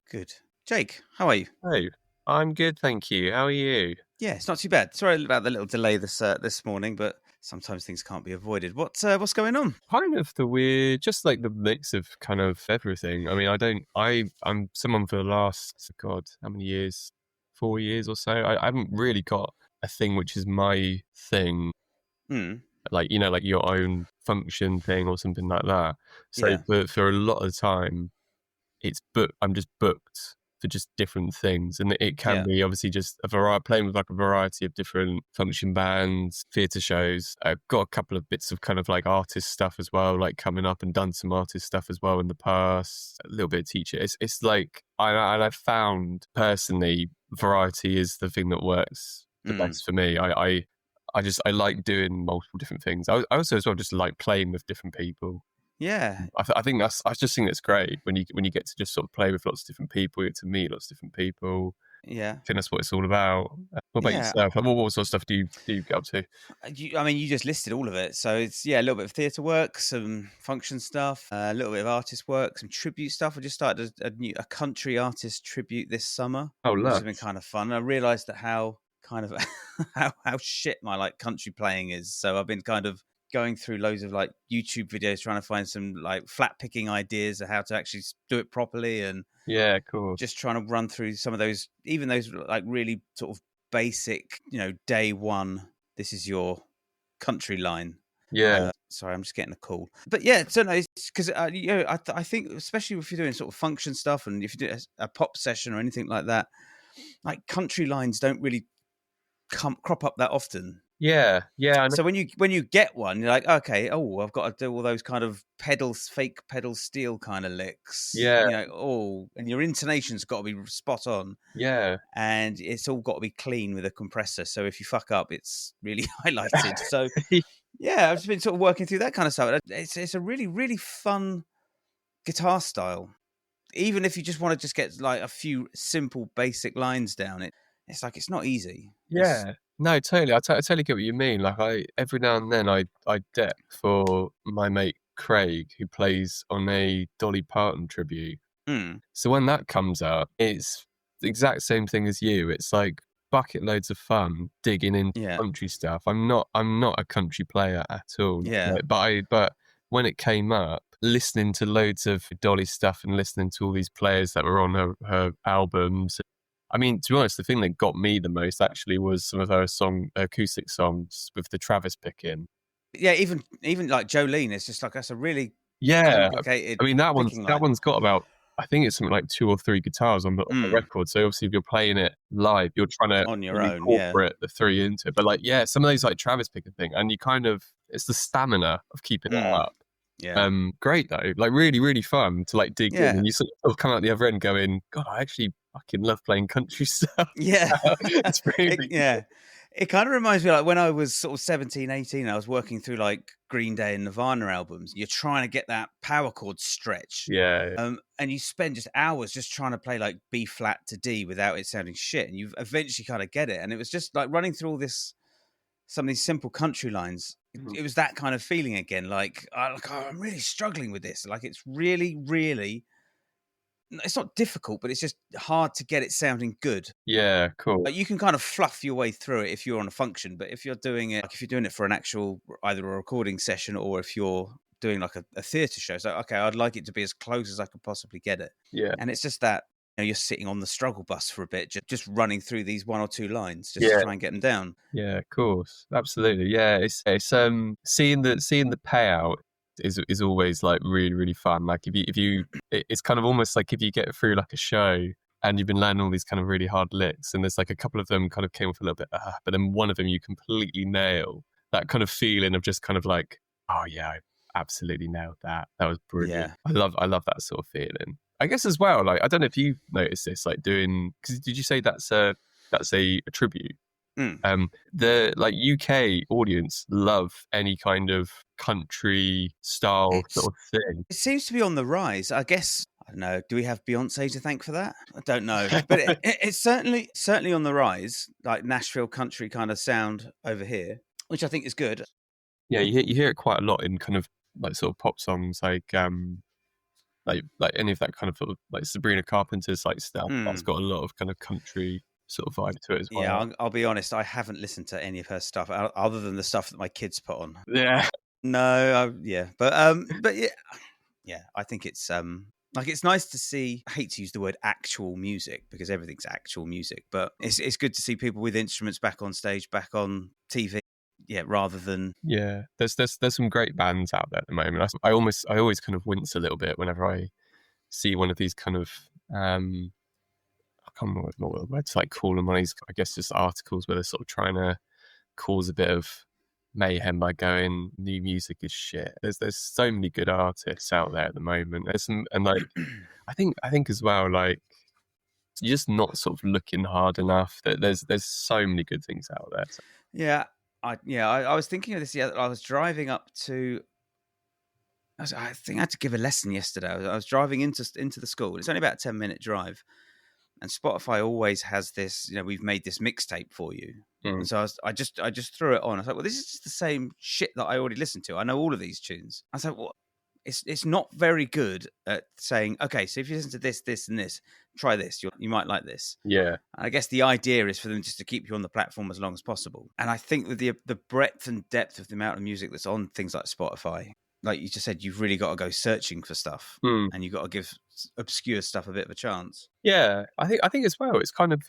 Good. Jake, how are you? Hey, I'm good, thank you. How are you? Yeah, it's not too bad. Sorry about the little delay this morning, but sometimes things can't be avoided. What's going on? Kind of the weird, just like the mix of kind of everything. I mean, I'm someone for the last, God, how many years? 4 years or so. I haven't really got a thing which is my thing, Hmm. like, like your own function thing or something like that. So, Yeah. but for a lot of the time, it's booked. I'm just booked for just different things, and it can Yeah. be obviously just a variety, playing with like a variety of different function bands, theatre shows. I've got a couple of bits of kind of like artist stuff as well, like coming up, and done some artist stuff as well in the past. A little bit of teacher. It's like I've found personally variety is the thing that works the best for me. I like doing multiple different things. I also as well just like playing with different people. Yeah. I think I just think that's great when you get to just sort of play with lots of different people, you get to meet lots of different people. Yeah. I think that's what it's all about. What about Yeah. yourself? Like, what sort of stuff do you get up to? You just listed all of it. So it's a little bit of theatre work, some function stuff, a little bit of artist work, some tribute stuff. I just started a country artist tribute this summer, Oh, which has been lush. kind of fun. I realised that how kind of how shit my like country playing is. So I've been kind of going through loads of like YouTube videos trying to find some like flat picking ideas of how to actually do it properly, and Yeah, of course. just trying to run through some of those, even those like really sort of basic, day one, this is your country line. Yeah, Sorry, I'm just getting a call. But yeah, so no, it's because I think especially if you're doing sort of function stuff, and if you do a pop session or anything like that, like country lines don't really crop up that often. yeah, yeah. So when you get one, you're like, okay, oh, I've got to do all those kind of fake pedal steel kind of licks, Yeah, and your intonation's got to be spot on, yeah. and it's all got to be clean with a compressor. So if you fuck up, it's really highlighted. So yeah, I've just been sort of working through that kind of stuff. It's a really, really fun guitar style. Even if you just want to just get like a few simple basic lines down, it's like it's not easy. Yeah. No, totally. I totally get what you mean. Like every now and then I deck for my mate Craig, who plays on a Dolly Parton tribute. Mm, So when that comes out, it's the exact same thing as you. It's like bucket loads of fun digging into yeah, country stuff. I'm not a country player at all. yeah, Like, but when it came up, listening to loads of Dolly stuff and listening to all these players that were on her albums. I mean, to be honest, the thing that got me the most actually was some of her acoustic songs with the Travis picking. yeah. Even like Jolene, it's just like that's a really Yeah, complicated I mean that picking line. one's got about, I think it's something like 2 or 3 guitars on the Mm, record. So obviously if you're playing it live, you're trying to on your own, yeah, incorporate the 3 into it. But like, yeah, some of those like Travis picker thing, and you kind of, it's the stamina of keeping that up. yeah, Great though, like really, really fun to like dig in, yeah. and you sort of come out the other end going, God, I actually fucking love playing country stuff. Yeah. It's really Yeah. It kind of reminds me like when I was sort of 17, 18, I was working through like Green Day and Nirvana albums. You're trying to get that power chord stretch. yeah, And you spend just hours just trying to play like B flat to D without it sounding shit. And you eventually kind of get it. And it was just like running through some of these simple country lines. It was that kind of feeling again. Like, I'm really struggling with this. Like, it's really, really, it's not difficult, but it's just hard to get it sounding good. yeah, cool. Like you can kind of fluff your way through it if you're on a function, but if you're doing it, like if you're doing it for an actual either a recording session or if you're doing like a theatre show, so okay, I'd like it to be as close as I could possibly get it. Yeah, And it's just that you're sitting on the struggle bus for a bit, just running through these 1 or 2 lines, just to yeah. try and get them down. Yeah, of course, absolutely. Yeah, it's seeing the payout is always like really, really fun. Like it's kind of almost like if you get through like a show and you've been learning all these kind of really hard licks, and there's like a couple of them kind of came off a little bit, but then one of them you completely nail. That kind of feeling of just kind of like, oh yeah, I absolutely nailed that. That was brilliant. Yeah. I love that sort of feeling. I guess as well, like I don't know if you've noticed this, like doing, because did you say that's a tribute? Mm. The like UK audience love any kind of country style sort of thing. It seems to be on the rise. I guess I don't know. Do we have Beyonce to thank for that? I don't know, but it's certainly on the rise. Like Nashville country kind of sound over here, which I think is good. Yeah, you hear it quite a lot in kind of like sort of pop songs, like like any of that kind of sort of like Sabrina Carpenter's like stuff. That's got a lot of kind of country sort of vibe to it as well. Yeah, I'll be honest. I haven't listened to any of her stuff other than the stuff that my kids put on. Yeah. No, but yeah. I think it's like it's nice to see. I hate to use the word actual music because everything's actual music, but it's good to see people with instruments back on stage, back on TV. Yeah, rather than there's some great bands out there at the moment. I always kind of wince a little bit whenever I see one of these kind of I can't remember what word to like call them. One of these, I guess, just articles where they're sort of trying to cause a bit of mayhem by going new music is shit. There's so many good artists out there at the moment. There's some, and like I think as well, like you're just not sort of looking hard enough. That there's so many good things out there. So. Yeah, I was thinking of this. Yeah, I was driving up to. I think I had to give a lesson yesterday. I was driving into the school. It's only about a 10-minute drive, and Spotify always has this. We've made this mixtape for you. And so I just threw it on. I was like, well, this is just the same shit that I already listened to. I know all of these tunes. I was like, well, it's not very good at saying, okay, so if you listen to this, this, and this, try this. You might like this. Yeah. And I guess the idea is for them just to keep you on the platform as long as possible. And I think with the breadth and depth of the amount of music that's on things like Spotify, like you just said, you've really got to go searching for stuff, and you've got to give obscure stuff a bit of a chance. Yeah, I think as well. It's kind of,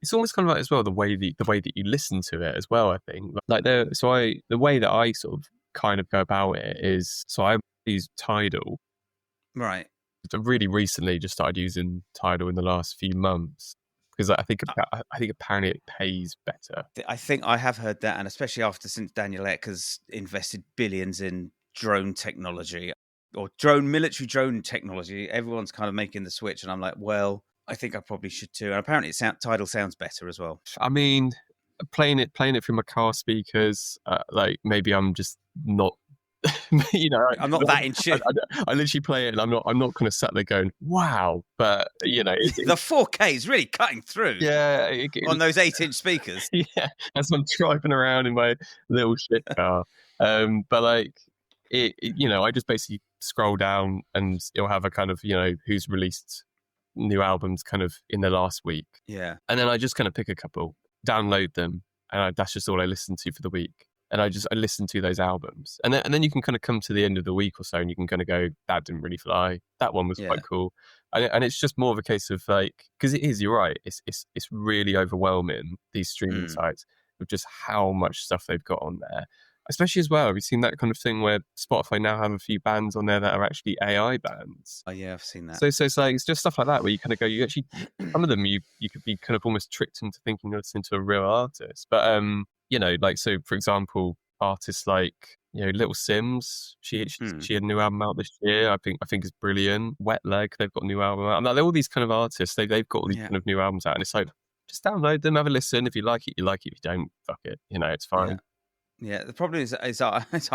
it's almost kind of like as well the way that you listen to it as well. I think the way that I sort of kind of go about it is I use Tidal. Right. I really recently just started using Tidal in the last few months because I think apparently it pays better. I think I have heard that, and especially since Daniel Ek has invested billions in drone technology or military drone technology, everyone's kind of making the switch, and I'm like, well, I think I probably should too. And apparently, Tidal sounds better as well. I mean, playing it through my car speakers, like maybe I'm just not. I'm not that in tune. I literally play it, and I'm not kind of sat there going, "Wow!" But the 4K is really cutting through. Yeah, on those 8-inch speakers. Yeah, as I'm driving around in my little shit car. But like I just basically scroll down, and it'll have a kind of who's released new albums kind of in the last week. Yeah, and then I just kind of pick a couple, download them, and that's just all I listen to for the week. And I listen to those albums, and then you can kind of come to the end of the week or so, and you can kind of go, that didn't really fly. That one was quite cool, and it's just more of a case of like, because it is, you're right, it's really overwhelming, these streaming sites, with just how much stuff they've got on there. Especially as well, have you seen that kind of thing where Spotify now have a few bands on there that are actually AI bands? Oh yeah, I've seen that. So it's like, it's just stuff like that where you kind of go, you actually, some of them you could be kind of almost tricked into thinking you're listening to a real artist, but like, so for example, artists like Little Sims, she had a new album out this year. I think is brilliant. Wet Leg, they've got a new album out. They're all these kind of artists. They've got all these kind of new albums out, and it's like, just download them, have a listen. If you like it, you like it. If you don't, fuck it. It's fine. Yeah. The problem is I think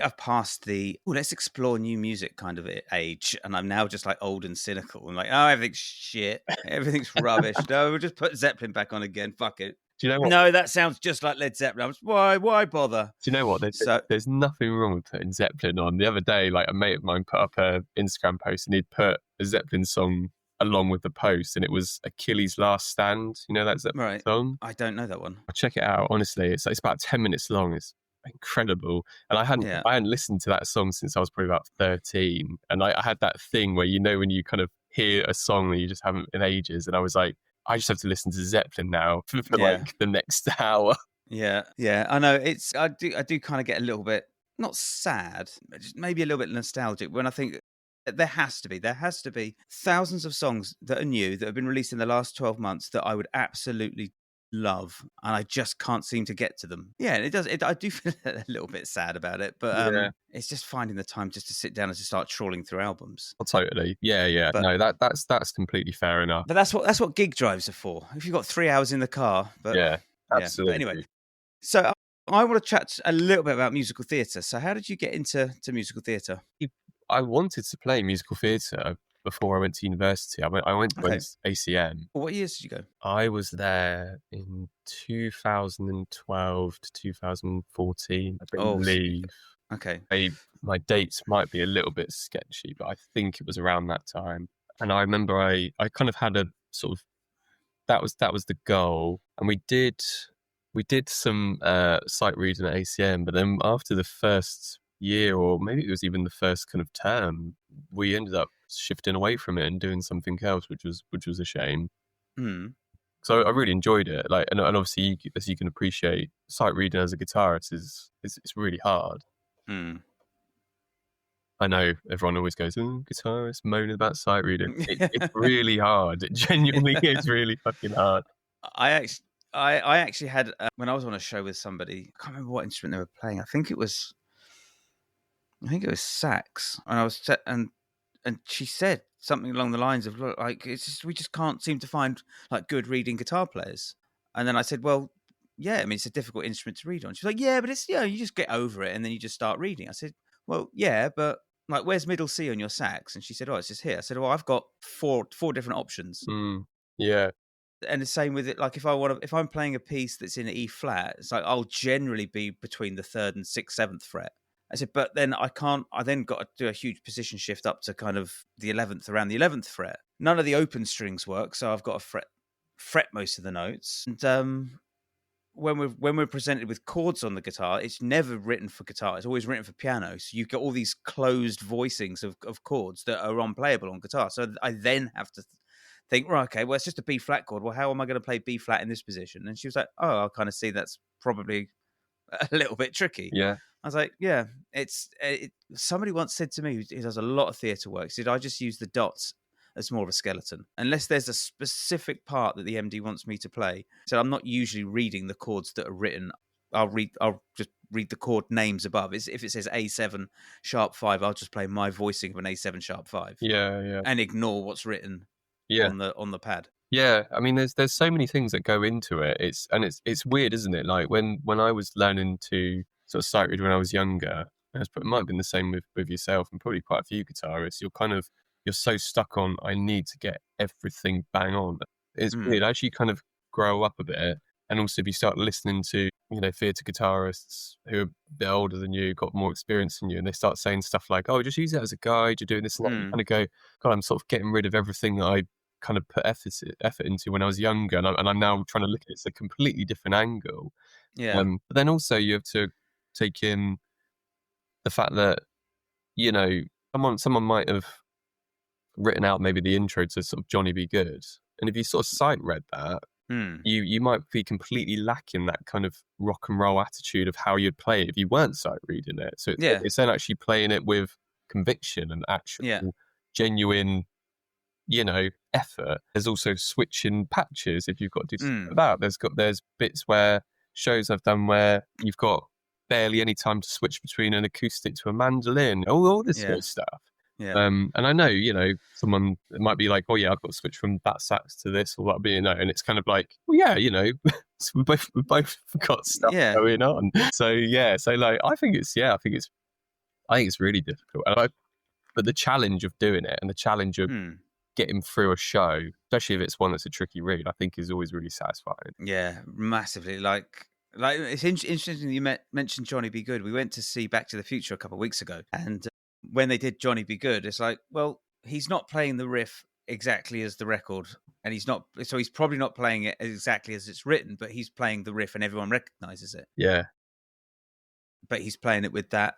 I've passed the let's explore new music kind of age, and I'm now just like old and cynical. I'm like, oh, everything's shit, everything's rubbish. No, we'll just put Zeppelin back on again. Fuck it. Do you know what? No, that sounds just like Led Zeppelin. Why bother? Do you know what? There's nothing wrong with putting Zeppelin on. The other day, like a mate of mine put up a Instagram post, and he'd put a Zeppelin song along with the post, and it was Achilles' Last Stand. You know that Zeppelin song? I don't know that one. I'll check it out. Honestly, it's about 10 minutes long. It's incredible, and I hadn't listened to that song since I was probably about 13, and I had that thing where when you kind of hear a song that you just haven't in ages, and I was like, I just have to listen to Zeppelin now for like the next hour. Yeah, I know. I do kind of get a little bit not sad, just maybe a little bit nostalgic when I think there has to be thousands of songs that are new that have been released in the last 12 months that I would absolutely love, and I just can't seem to get to them. Yeah, it does. I do feel a little bit sad about it, but it's just finding the time just to sit down and to start trawling through albums. Oh, totally. Yeah. But, no, that's completely fair enough. But that's what gig drives are for. If you've got 3 hours in the car, but yeah, absolutely. But anyway, so I want to chat a little bit about musical theatre. So how did you get into musical theatre? I wanted to play musical theatre before I went to university. I went to ACM. What years did you go? I was there in 2012 to 2014, I believe. Okay. My dates might be a little bit sketchy, but I think it was around that time. And I remember I kind of had a sort of that was the goal, and we did some sight reading at ACM, but then after the first year, or maybe it was even the first kind of term, we ended up shifting away from it and doing something else, which was a shame. Hmm. So I really enjoyed it. Like, and obviously, as you can appreciate, sight reading as a guitarist is it's really hard. Hmm. I know everyone always goes, "Oh, guitarists moaning about sight reading." It's really hard. It genuinely is really fucking hard. I actually had when I was on a show with somebody. I can't remember what instrument they were playing. I think it was sax, and I was and she said something along the lines of, "Look, like it's just we just can't seem to find like good reading guitar players." And then I said, "Well, yeah, I mean it's a difficult instrument to read on." She's like, "Yeah, but it's you just get over it and then you just start reading." I said, "Well, yeah, but like where's middle C on your sax?" And she said, "Oh, it's just here." I said, "Well, I've got four different options." Mm, yeah, And the same with it. Like if I'm playing a piece that's in E flat, it's like I'll generally be between the third and sixth, seventh fret. I said, but then I can't. I then got to do a huge position shift up to kind of the 11th, around the 11th fret. None of the open strings work, so I've got to fret most of the notes. And when we're presented with chords on the guitar, it's never written for guitar. It's always written for piano. So you've got all these closed voicings of chords that are unplayable on guitar. So I then have to think, right, okay, well, it's just a B flat chord. Well, how am I going to play B flat in this position? And she was like, oh, I kind of see that's probably a little bit tricky. yeah, I was like, yeah, somebody once said to me who does a lot of theatre work, said, I just use the dots as more of a skeleton. Unless there's a specific part that the MD wants me to play. So I'm not usually reading the chords that are written. I'll just read the chord names above. If it says A7 sharp 5, I'll just play my voicing of an A7 sharp 5 yeah, and ignore what's written yeah. on the pad. Yeah, I mean, there's so many things that go into it. It's weird, isn't it? Like when I was learning to sort of sight read when I was younger, and it might have been the same with yourself and probably quite a few guitarists. You're so stuck on I need to get everything bang on. It's weird as you kind of grow up a bit, and also if you start listening to theatre guitarists who are a bit older than you, got more experience than you, and they start saying stuff like, "Oh, just use it as a guide. You're doing this," and that. You kind of go, "God, I'm sort of getting rid of everything that I." Kind of put effort into when I was younger, and I'm now trying to look at it at a completely different angle. Yeah. But then also you have to take in the fact that someone might have written out maybe the intro to sort of Johnny Be Good, and if you sort of sight read that, you might be completely lacking that kind of rock and roll attitude of how you'd play it if you weren't sight reading it. So Yeah. it's then actually playing it with conviction and actual genuine effort. There's also switching patches if you've got to do something like that. There's bits where shows I've done where you've got barely any time to switch between an acoustic to a mandolin, all this sort of stuff. Yeah. And I know, someone might be like, oh yeah, I've got to switch from that sax to this or that being and it's kind of like, well, yeah, we both got stuff going on. So yeah, so like I think it's really difficult. But the challenge of doing it and the challenge of getting through a show, especially if it's one that's a tricky read, I think is always really satisfying. Yeah, massively. Like it's interesting you mentioned Johnny Be Good. We went to see Back to the Future a couple of weeks ago, and when they did Johnny Be Good, it's like, well, he's not playing the riff exactly as the record, and he's probably not playing it exactly as it's written, but he's playing the riff and everyone recognizes it. Yeah, but he's playing it with that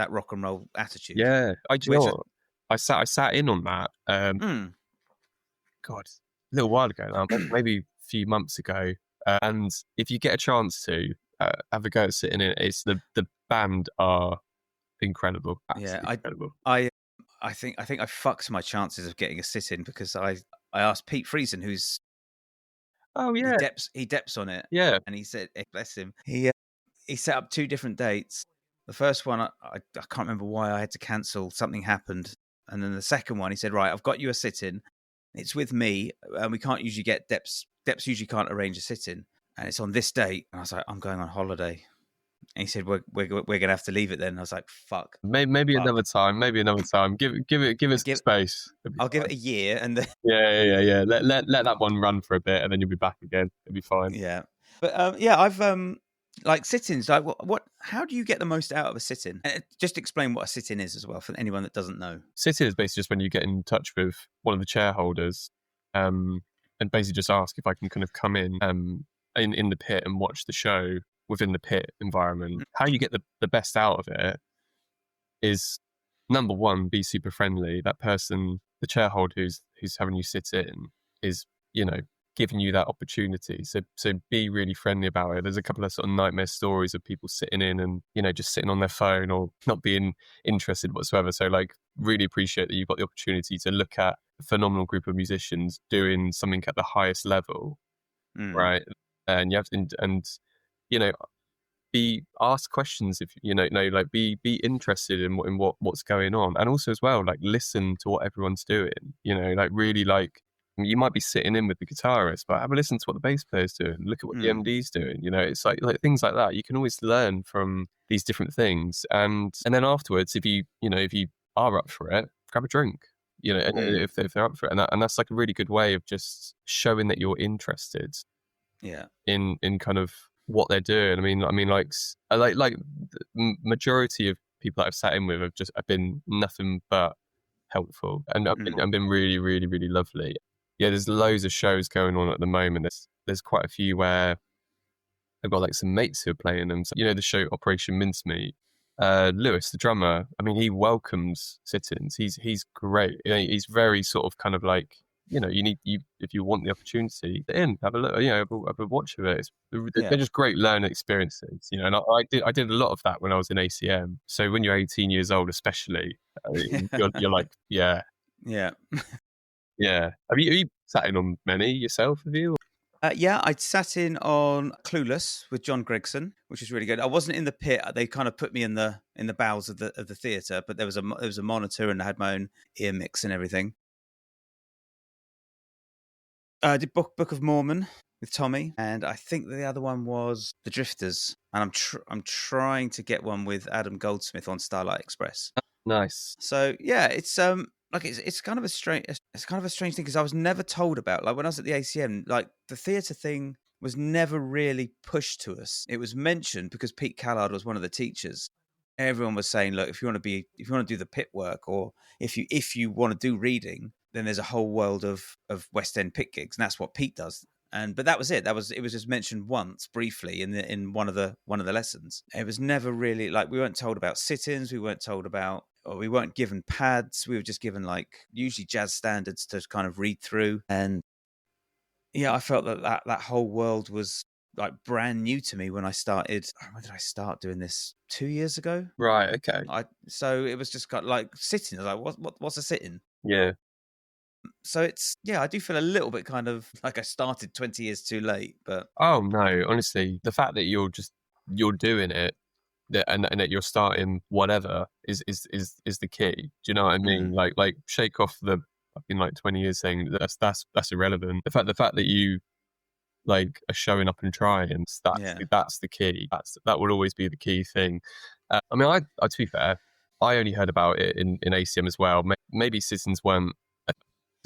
rock and roll attitude. Yeah, I sat in on that. God, a little while ago now, maybe a few months ago. And if you get a chance to have a go at sitting in it, it's the band are incredible. Absolutely incredible. I think I fucked my chances of getting a sit in because I asked Pete Friesen, who's he deps on it, and he said, bless him, he set up 2 different dates. The first one I can't remember why I had to cancel. Something happened, and then the second one he said, right, I've got you a sit in. It's with me, and we can't usually get Deps. Deps usually can't arrange a sit-in, and it's on this date. And I was like, I'm going on holiday. And he said, we're going to have to leave it then. And I was like, fuck. Maybe another time. Maybe another time. Give it some space. I'll give it a year, and then yeah. Let that one run for a bit, and then you'll be back again. It'll be fine. Yeah, but I've Like sit-ins, like how do you get the most out of a sit-in? Just explain what a sit-in is as well for anyone that doesn't know. Sit-in is basically just when you get in touch with one of the chair holders, and basically just ask if I can kind of come in the pit and watch the show within the pit environment. How you get the best out of it is, number one, be super friendly. That person, the chair holder who's having you sit in, is, giving you that opportunity. So be really friendly about it. There's a couple of sort of nightmare stories of people sitting in and, just sitting on their phone or not being interested whatsoever. So like, really appreciate that you've got the opportunity to look at a phenomenal group of musicians doing something at the highest level, right? And you have to, and ask questions, if like be interested in what's going on, and also as well, like, listen to what everyone's doing, like really, like, you might be sitting in with the guitarist, but have a listen to what the bass player's doing, look at what the MD's doing. It's like things like that. You can always learn from these different things, and then afterwards, if you are up for it, grab a drink, if they're up for it, and that's like a really good way of just showing that you're interested in kind of what they're doing. I mean, like the majority of people that I've sat in with have been nothing but helpful, and have been really, really, really lovely. Yeah, there's loads of shows going on at the moment. There's quite a few where I've got like some mates who are playing them. So, the show Operation Mincemeat. Lewis, the drummer, I mean, he welcomes sit-ins. He's great. He's very sort of kind of like, if you want the opportunity, have a look, have a watch of it. They're just great learning experiences, and I did a lot of that when I was in ACM. So when you're 18 years old, especially, you're like, yeah. Have you sat in on many yourself? Have you? I'd sat in on Clueless with John Gregson, which was really good. I wasn't in the pit. They kind of put me in the bowels of the theatre, but there was a monitor, and I had my own ear mix and everything. I did Book of Mormon with Tommy, and I think the other one was The Drifters, and I'm trying to get one with Adam Goldsmith on Starlight Express. Nice. So yeah, it's like it's kind of a strange thing, because I was never told about, like, when I was at the ACM, like the theatre thing was never really pushed to us. It was mentioned because Pete Callard was one of the teachers. Everyone was saying, look, if you want to do the pit work, or if you want to do reading, then there's a whole world of West End pit gigs, and that's what Pete does. But that was it. It was just mentioned once briefly in one of the lessons. It was never really, like, we weren't told about sit-ins. We weren't told about, or we weren't given pads. We were just given like usually jazz standards to kind of read through. And yeah, I felt that whole world was like brand new to me when I started. When did I start doing this? 2 years ago. Right. Okay. So it was just kind of like sitting. I was like, what's a sit-in? Yeah. So I do feel a little bit kind of like I started 20 years too late, but oh no, honestly, the fact that you're doing it, and that you're starting whatever is the key. Do you know what I mean? Like shake off the fucking like 20 years thing. That's irrelevant. The fact that you like are showing up and trying, that's the key. That will always be the key thing. I mean, I to be fair, I only heard about it in ACM as well. Maybe sit-ins weren't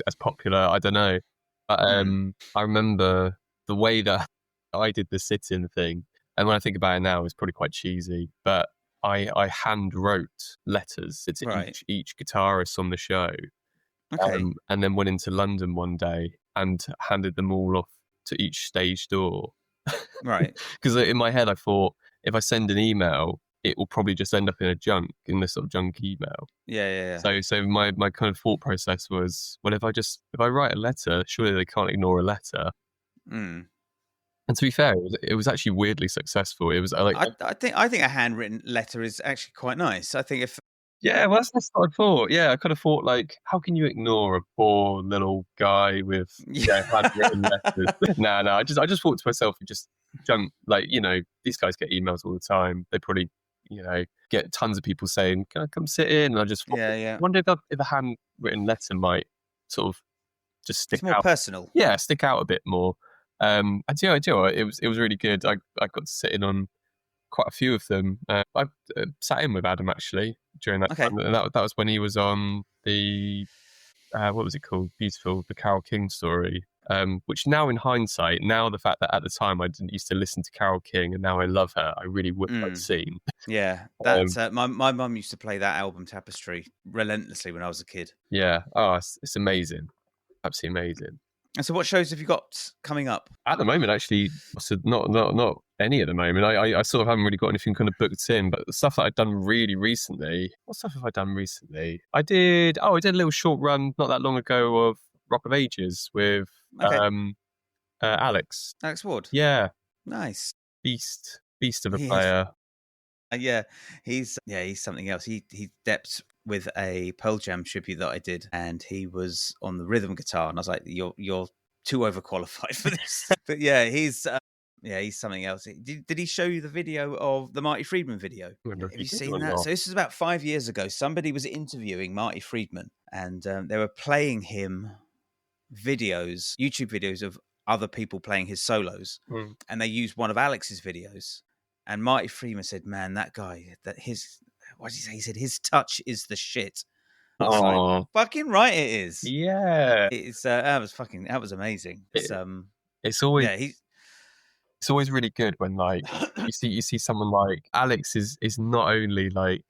as popular, I don't know, but I remember the way that I did the sit-in thing, and when I think about it now, it's probably quite cheesy, but I hand wrote letters to each guitarist on the show, and then went into London one day and handed them all off to each stage door, right? Because in my head I thought, if I send an email, it will probably just end up in this sort of junk email. Yeah. So my kind of thought process was, well, if I write a letter, surely they can't ignore a letter. And to be fair, it was actually weirdly successful. It was like, I think a handwritten letter is actually quite nice. I think yeah, well, that's what I thought. Yeah, I kind of thought, like, how can you ignore a poor little guy with handwritten letters? No, I just thought to myself, just junk, like, these guys get emails all the time. They probably, get tons of people saying, "Can I come sit in?" And I just thought, I wonder if a handwritten letter might sort of just stick out. It's more personal. Yeah, stick out a bit more. And it was really good. I got to sit in on quite a few of them. I sat in with Adam actually during that time, and that was when he was on the what was it called? Beautiful, the Carole King story. Which now in hindsight, now the fact that at the time I didn't used to listen to Carole King and now I love her, I really would like seen. Yeah, that's my mum used to play that album Tapestry relentlessly when I was a kid. Yeah, oh, it's amazing, absolutely amazing. And so, what shows have you got coming up? At the moment, actually, so not any at the moment. I sort of haven't really got anything kind of booked in, but the stuff that I've done really recently. What stuff have I done recently? I did a little short run not that long ago of Rock of Ages with Alex Ward. Yeah, nice, beast of a player. Yeah, he's something else. He depped with a Pearl Jam tribute that I did, and he was on the rhythm guitar, and I was like, "You're too overqualified for this." But yeah, he's something else. Did he show you the video of the Marty Friedman video? Have you seen that? So this is about 5 years ago. Somebody was interviewing Marty Friedman, and they were playing him YouTube videos of other people playing his solos, and they used one of Alex's videos. And Marty Friedman said, "Man, that guy, what did he say? He said his touch is the shit." I was like, "Fucking right, it is." Yeah, it's that was amazing. It's always it's always really good when like you see someone like Alex is not only like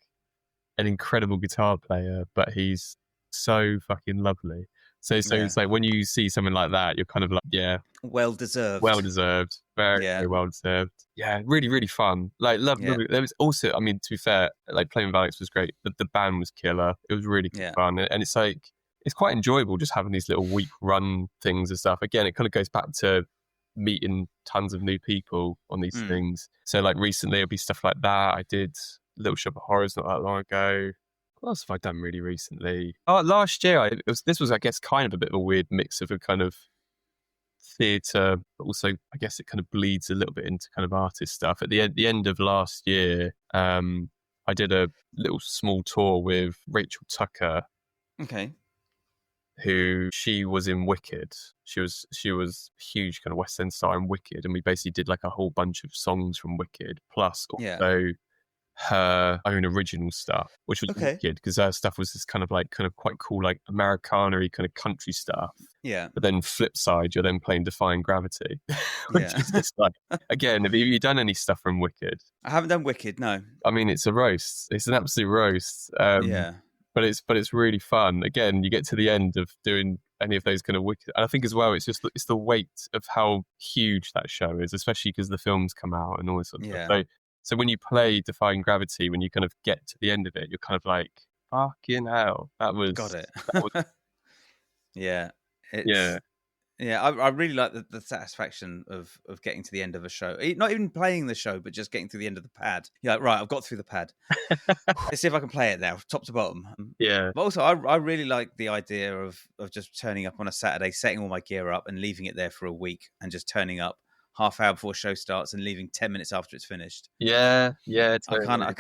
an incredible guitar player, but he's so fucking lovely. So it's like when you see someone like that, you're kind of like, yeah, well deserved, very well deserved. Yeah, really, really fun. Like, love. There was also, I mean, to be fair, like playing with Alex was great. The band was killer. It was really fun, and it's like it's quite enjoyable just having these little week run things and stuff. Again, it kind of goes back to meeting tons of new people on these things. So like recently, it'll be stuff like that. I did Little Shop of Horrors not that long ago. What else have I done really recently? Oh, last year, this was, I guess, kind of a bit of a weird mix of a kind of theatre, but also, I guess it kind of bleeds a little bit into kind of artist stuff. At the end of last year, I did a little small tour with Rachel Tucker. Okay. Who she was in Wicked. She was a huge kind of West End star in Wicked, and we basically did like a whole bunch of songs from Wicked, plus also her own original stuff, which was wicked because her stuff was this kind of quite cool, like Americana-y kind of country stuff. Yeah. But then flip side, you're then playing Defying Gravity, which is just like, again, have you done any stuff from Wicked? I haven't done Wicked, no. I mean, it's a roast. It's an absolute roast. But it's really fun. Again, you get to the end of doing any of those kind of Wicked, and I think as well, it's the weight of how huge that show is, especially because the films come out and all this sort of stuff. So when you play Defying Gravity, when you kind of get to the end of it, you're kind of like, fucking hell, that was... Got it. I really like the satisfaction of getting to the end of a show. Not even playing the show, but just getting to the end of the pad. You're like, right, I've got through the pad. Let's see if I can play it now, top to bottom. Yeah. But also, I really like the idea of just turning up on a Saturday, setting all my gear up and leaving it there for a week and just turning up half hour before show starts and leaving 10 minutes after it's finished. Yeah. Totally. I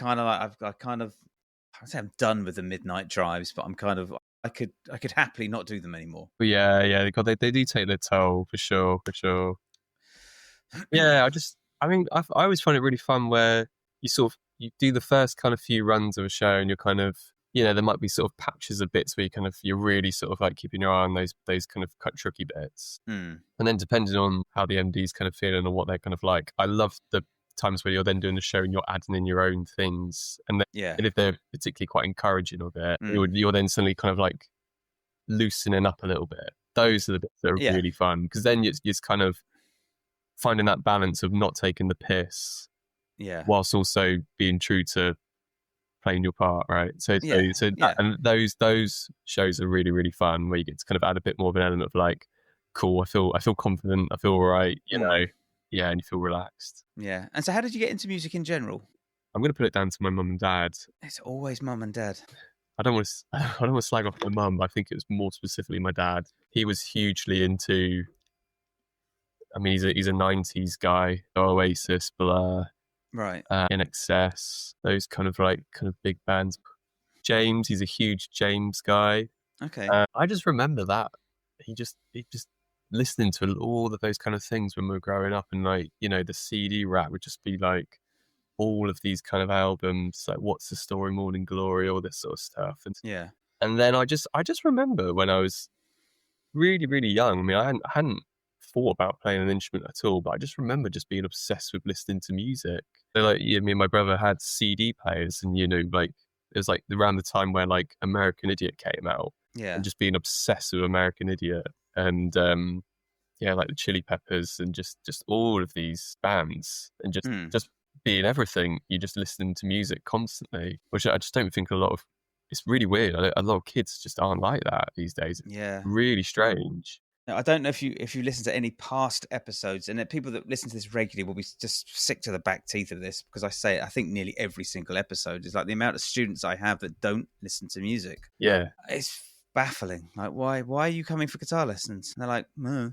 say I'm done with the midnight drives, but I'm kind of, I could happily not do them anymore. But yeah, they do take their toll for sure. Yeah, I always find it really fun where you do the first kind of few runs of a show and you're kind of, there might be sort of patches of bits where you're really sort of like keeping your eye on those kind of cut tricky bits. And then depending on how the MD's kind of feeling or what they're kind of like, I love the times where you're then doing the show and you're adding in your own things. And if they're particularly quite encouraging of it, you're then suddenly kind of like loosening up a little bit. Those are the bits that are really fun because then you're kind of finding that balance of not taking the piss whilst also being true to playing your part, right? And those shows are really, really fun where you get to kind of add a bit more of an element of like, cool, I feel confident, I feel all right, and you feel relaxed. Yeah. And so how did you get into music in general? I'm going to put it down to my mum and dad. It's always mum and dad. I don't want to slag off my mum, but I think it was more specifically my dad. He was hugely into, I mean, he's a 90s guy, Oasis, Blur, right, NXS, those kind of big bands. James, he's a huge James guy. Okay. I just remember that he just listening to all of those kind of things when we were growing up, and the CD rack would just be like all of these kind of albums, like What's the Story, Morning Glory, all this sort of stuff. And then I just remember when I was really, really young. I mean, I hadn't thought about playing an instrument at all, but I just remember just being obsessed with listening to music. So like, yeah, me and my brother had CD players, and like it was like around the time where like American Idiot came out, Yeah. and just being obsessed with American Idiot, and yeah, like the Chili Peppers, and just all of these bands, and Mm. just being everything. You just listening to music constantly, which I just don't think a lot of. It's really weird. A lot of kids just aren't like that these days. It's Yeah. really strange. Now, I don't know if you listen to any past episodes, and people that listen to this regularly will be just sick to the back teeth of this, because I say it, I think nearly every single episode is like the amount of students I have that don't listen to music. Yeah, It's baffling. Like, why are you coming for guitar lessons? And they're like, no.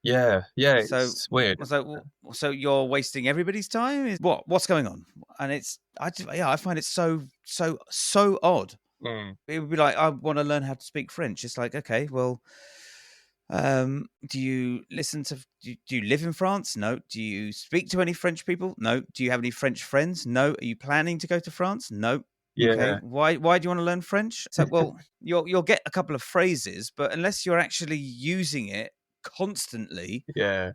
yeah. So It's weird. I was like, well, so you're wasting everybody's time? What's going on? And I find it so odd. Mm. It would be like, I want to learn how to speak French. It's like, okay, well, do you listen to? Do you live in France? No. Do you speak to any French people? No. Do you have any French friends? No. Are you planning to go to France? No. Okay. Yeah, Why do you want to learn French? So, well, you'll get a couple of phrases, but unless you're actually using it constantly, yeah,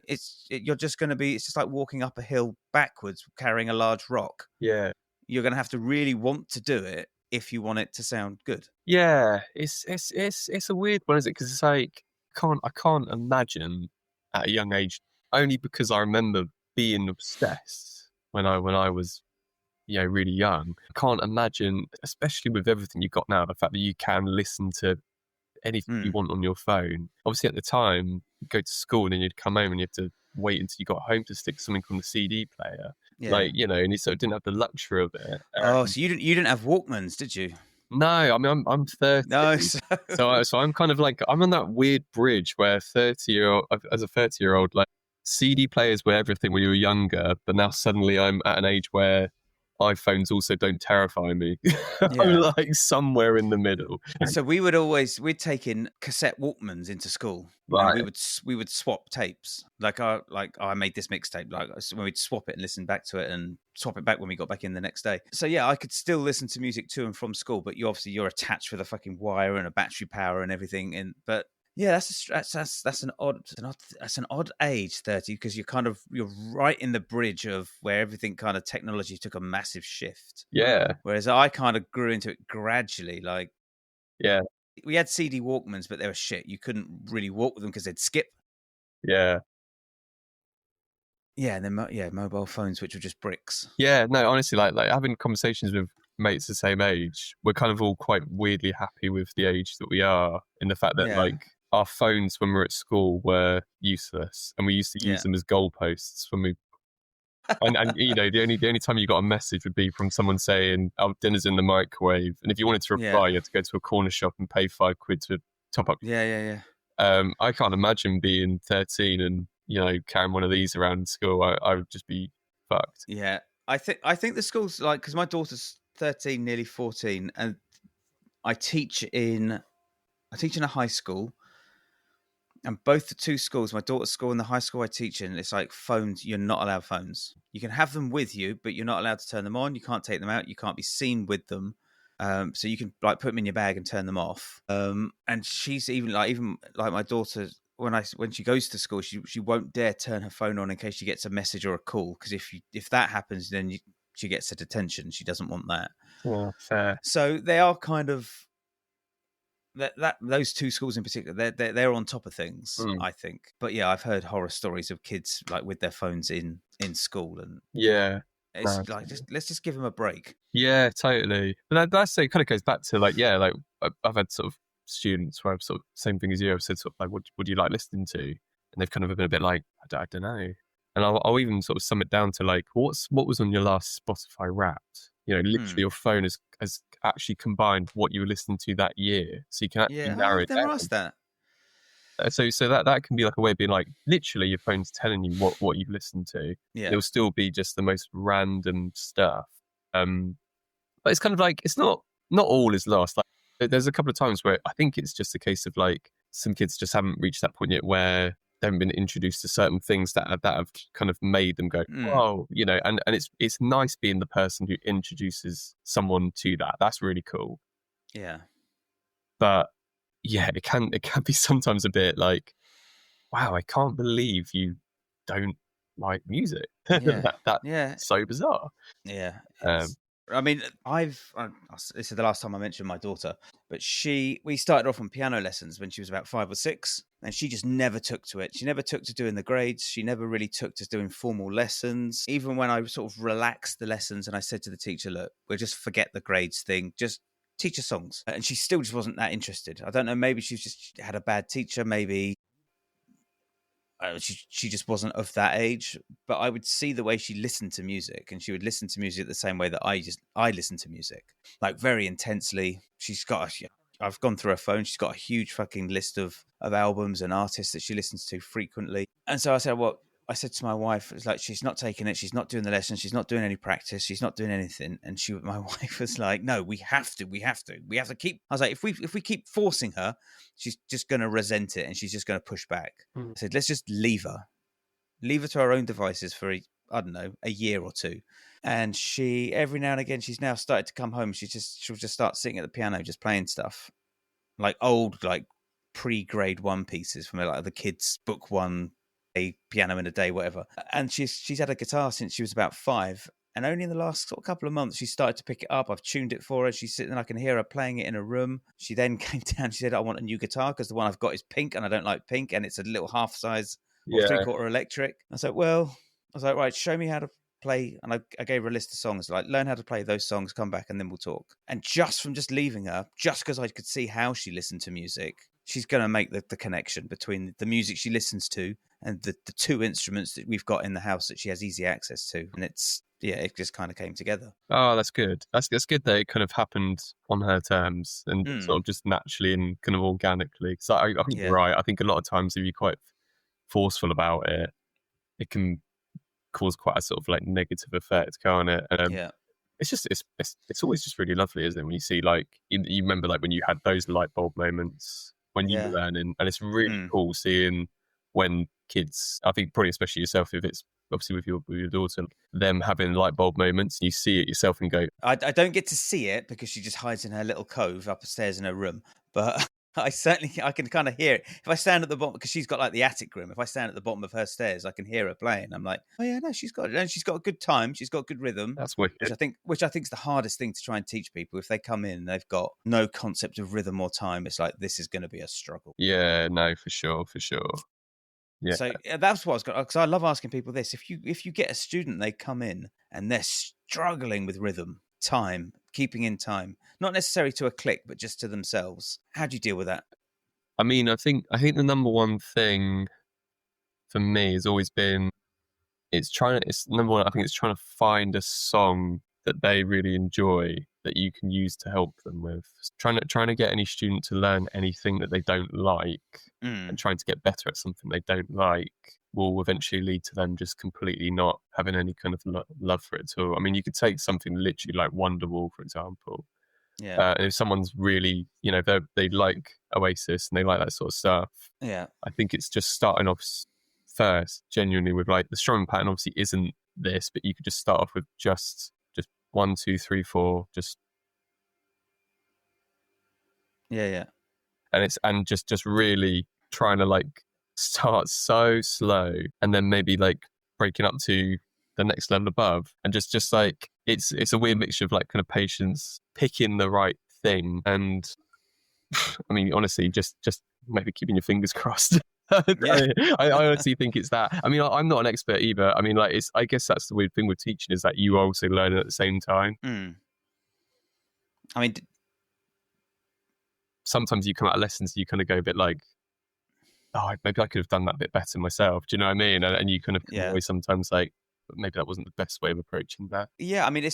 you're just going to be. It's just like walking up a hill backwards carrying a large rock. yeah. You're going to have to really want to do it if you want it to sound good. Yeah, it's a weird one, is it? Because it's like I can't imagine at a young age, only because I remember being obsessed when I was really young. I can't imagine, especially with everything you've got now, the fact that you can listen to anything you Mm, want on your phone. Obviously, at the time, you'd go to school and then you'd come home and you have to wait until you got home to stick something on the CD player. yeah. Like, and you sort of didn't have the luxury of it. Oh, so you didn't have Walkmans, did you? No, I mean I'm 30, No. so I'm kind of like I'm on that weird bridge where 30-year-old as a 30-year-old, like CD players were everything when you were younger, but now suddenly I'm at an age where iPhones also don't terrify me. I'm Yeah. like somewhere in the middle. So we'd take in cassette Walkmans into school, and Right. we would swap tapes. I made this mixtape. Like, so when we'd swap it and listen back to it, and swap it back when we got back in the next day. So yeah, I could still listen to music to and from school, but you're attached with a fucking wire and a battery power and everything. But yeah, that's an odd age, 30, because you're right in the bridge of where everything kind of technology took a massive shift. Yeah. Whereas I kind of grew into it gradually. Like, Yeah. we had CD Walkmans, but they were shit. You couldn't really walk with them because they'd skip. Yeah. Yeah, and then mobile phones, which were just bricks. Yeah. No, honestly, like having conversations with mates the same age, we're kind of all quite weirdly happy with the age that we are, in the fact that Yeah. like our phones when we were at school were useless, and we used to use Yeah. them as goalposts when we. And the only time you got a message would be from someone saying, "Oh, dinner's in the microwave," and if you wanted to reply, Yeah. you had to go to a corner shop and pay £5 to top up. Yeah. I can't imagine being 13 and carrying one of these around in school. I would just be fucked. Yeah. I think the school's like, because my daughter's 13, nearly 14, and I teach in a high school. And both the two schools, my daughter's school and the high school I teach in, it's like phones. You're not allowed phones. You can have them with you, but you're not allowed to turn them on. You can't take them out. You can't be seen with them. So you can like put them in your bag and turn them off. And she's even like my daughter, when she goes to school, she won't dare turn her phone on in case she gets a message or a call, because if that happens, then she gets a detention. She doesn't want that. Oh, fair. So they are kind of. That those two schools in particular, they're on top of things, I think. But yeah, I've heard horror stories of kids like with their phones in school, and Yeah. it's No. like let's just give them a break. Yeah, totally. But that's it. Kind of goes back to like, yeah, like I've had sort of students where I've sort of same thing as you. I've said sort of like, what do you like listening to? And they've kind of been a bit like, I don't know. And I'll even sort of sum it down to like, what was on your last Spotify Wrapped? Literally your phone has actually combined what you were listening to that year, so you can actually narrow I've it never down. asked that. So that can be like a way of being like, literally your phone's telling you what you've listened to. Yeah, It'll still be just the most random stuff. But it's kind of like, it's not all is lost. Like there's a couple of times where I think it's just a case of like some kids just haven't reached that point yet where they haven't been introduced to certain things that have kind of made them go, oh, and it's nice being the person who introduces someone to that. That's really cool. yeah. But yeah, it can be sometimes a bit like, wow, I can't believe you don't like music. Yeah, That's yeah, so bizarre. yeah. Um, It's. I mean, this is the last time I mentioned my daughter, but we started off on piano lessons when she was about 5 or 6, and she just never took to it. She never took to doing the grades. She never really took to doing formal lessons. Even when I sort of relaxed the lessons and I said to the teacher, look, we'll just forget the grades thing. Just teach her songs. And she still just wasn't that interested. I don't know. Maybe she just had a bad teacher. Maybe she just wasn't of that age, but I would see the way she listened to music, and she would listen to music the same way that I listen to music, like very intensely. I've gone through her phone. She's got a huge fucking list of albums and artists that she listens to frequently. And so I said to my wife, it's like, she's not taking it. She's not doing the lessons. She's not doing any practice. She's not doing anything. And my wife was like, no, we have to keep. I was like, if we keep forcing her, she's just going to resent it and she's just going to push back. I said, let's just leave her to her own devices for, I don't know, a year or two. And she, every now and again, she's now started to come home. She'll just start sitting at the piano, just playing stuff like old, like pre-grade 1 pieces from like the kids' book 1, a piano in a day, whatever. And she's had a guitar since she was about 5. And only in the last sort of couple of months, she started to pick it up. I've tuned it for her. She's sitting, and I can hear her playing it in a room. She then came down. She said, I want a new guitar because the one I've got is pink and I don't like pink. And it's a little half size or yeah. 3/4 electric. I said, right, show me how to play. And I gave her a list of songs, like, learn how to play those songs, come back, and then we'll talk. And just from just leaving her, just because I could see how she listened to music, she's going to make the connection between the music she listens to and the 2 instruments that we've got in the house that she has easy access to. And it just kind of came together. Oh, that's good. That's good that it kind of happened on her terms and sort of just naturally and kind of organically. Because I think you're right. I think a lot of times if you're quite forceful about it, it can cause quite a sort of like negative effect, can't it? It's just it's always just really lovely, isn't it? When you see like you remember like when you had those light bulb moments when you were learning, and it's really cool seeing when kids, I think probably especially yourself, if it's obviously with your daughter, them having light bulb moments, you see it yourself and go, I don't get to see it because she just hides in her little cove upstairs in her room, but I can kind of hear it. If I stand at the bottom, because she's got like the attic room, if I stand at the bottom of her stairs, I can hear her playing. I'm like, oh yeah, no, she's got a good time. She's got good rhythm. that's wicked. Which I think is the hardest thing to try and teach people. If they come in and they've got no concept of rhythm or time, it's like, this is going to be a struggle. Yeah, no, for sure. Yeah. So that's what I was going to, because I love asking people this. If you get a student, they come in and they're struggling with rhythm, time, keeping in time, not necessarily to a click, but just to themselves. How do you deal with that? I mean, I think the number one thing for me has always been it's number one, I think it's trying to find a song that they really enjoy that you can use to help them with. Trying to get any student to learn anything that they don't like and trying to get better at something they don't like will eventually lead to them just completely not having any kind of love for it at all. I mean, you could take something literally like Wonderwall, for example. Yeah. And if someone's really, they like Oasis and they like that sort of stuff, Yeah. I think it's just starting off first, genuinely, with like the strumming pattern obviously isn't this, but you could just start off with just 1, 2, 3, 4, just Yeah. and just really trying to like start so slow and then maybe like breaking up to the next level above, and just like it's a weird mixture of like kind of patience, picking the right thing, and I mean honestly just maybe keeping your fingers crossed. Yeah. I honestly think it's that. I mean, I'm not an expert either. I mean, like, I guess that's the weird thing with teaching is that you are also learning at the same time. I mean, sometimes you come out of lessons, you kind of go a bit like, oh, maybe I could have done that a bit better myself. Do you know what I mean? And you kind of come away sometimes like, maybe that wasn't the best way of approaching that. Yeah, I mean,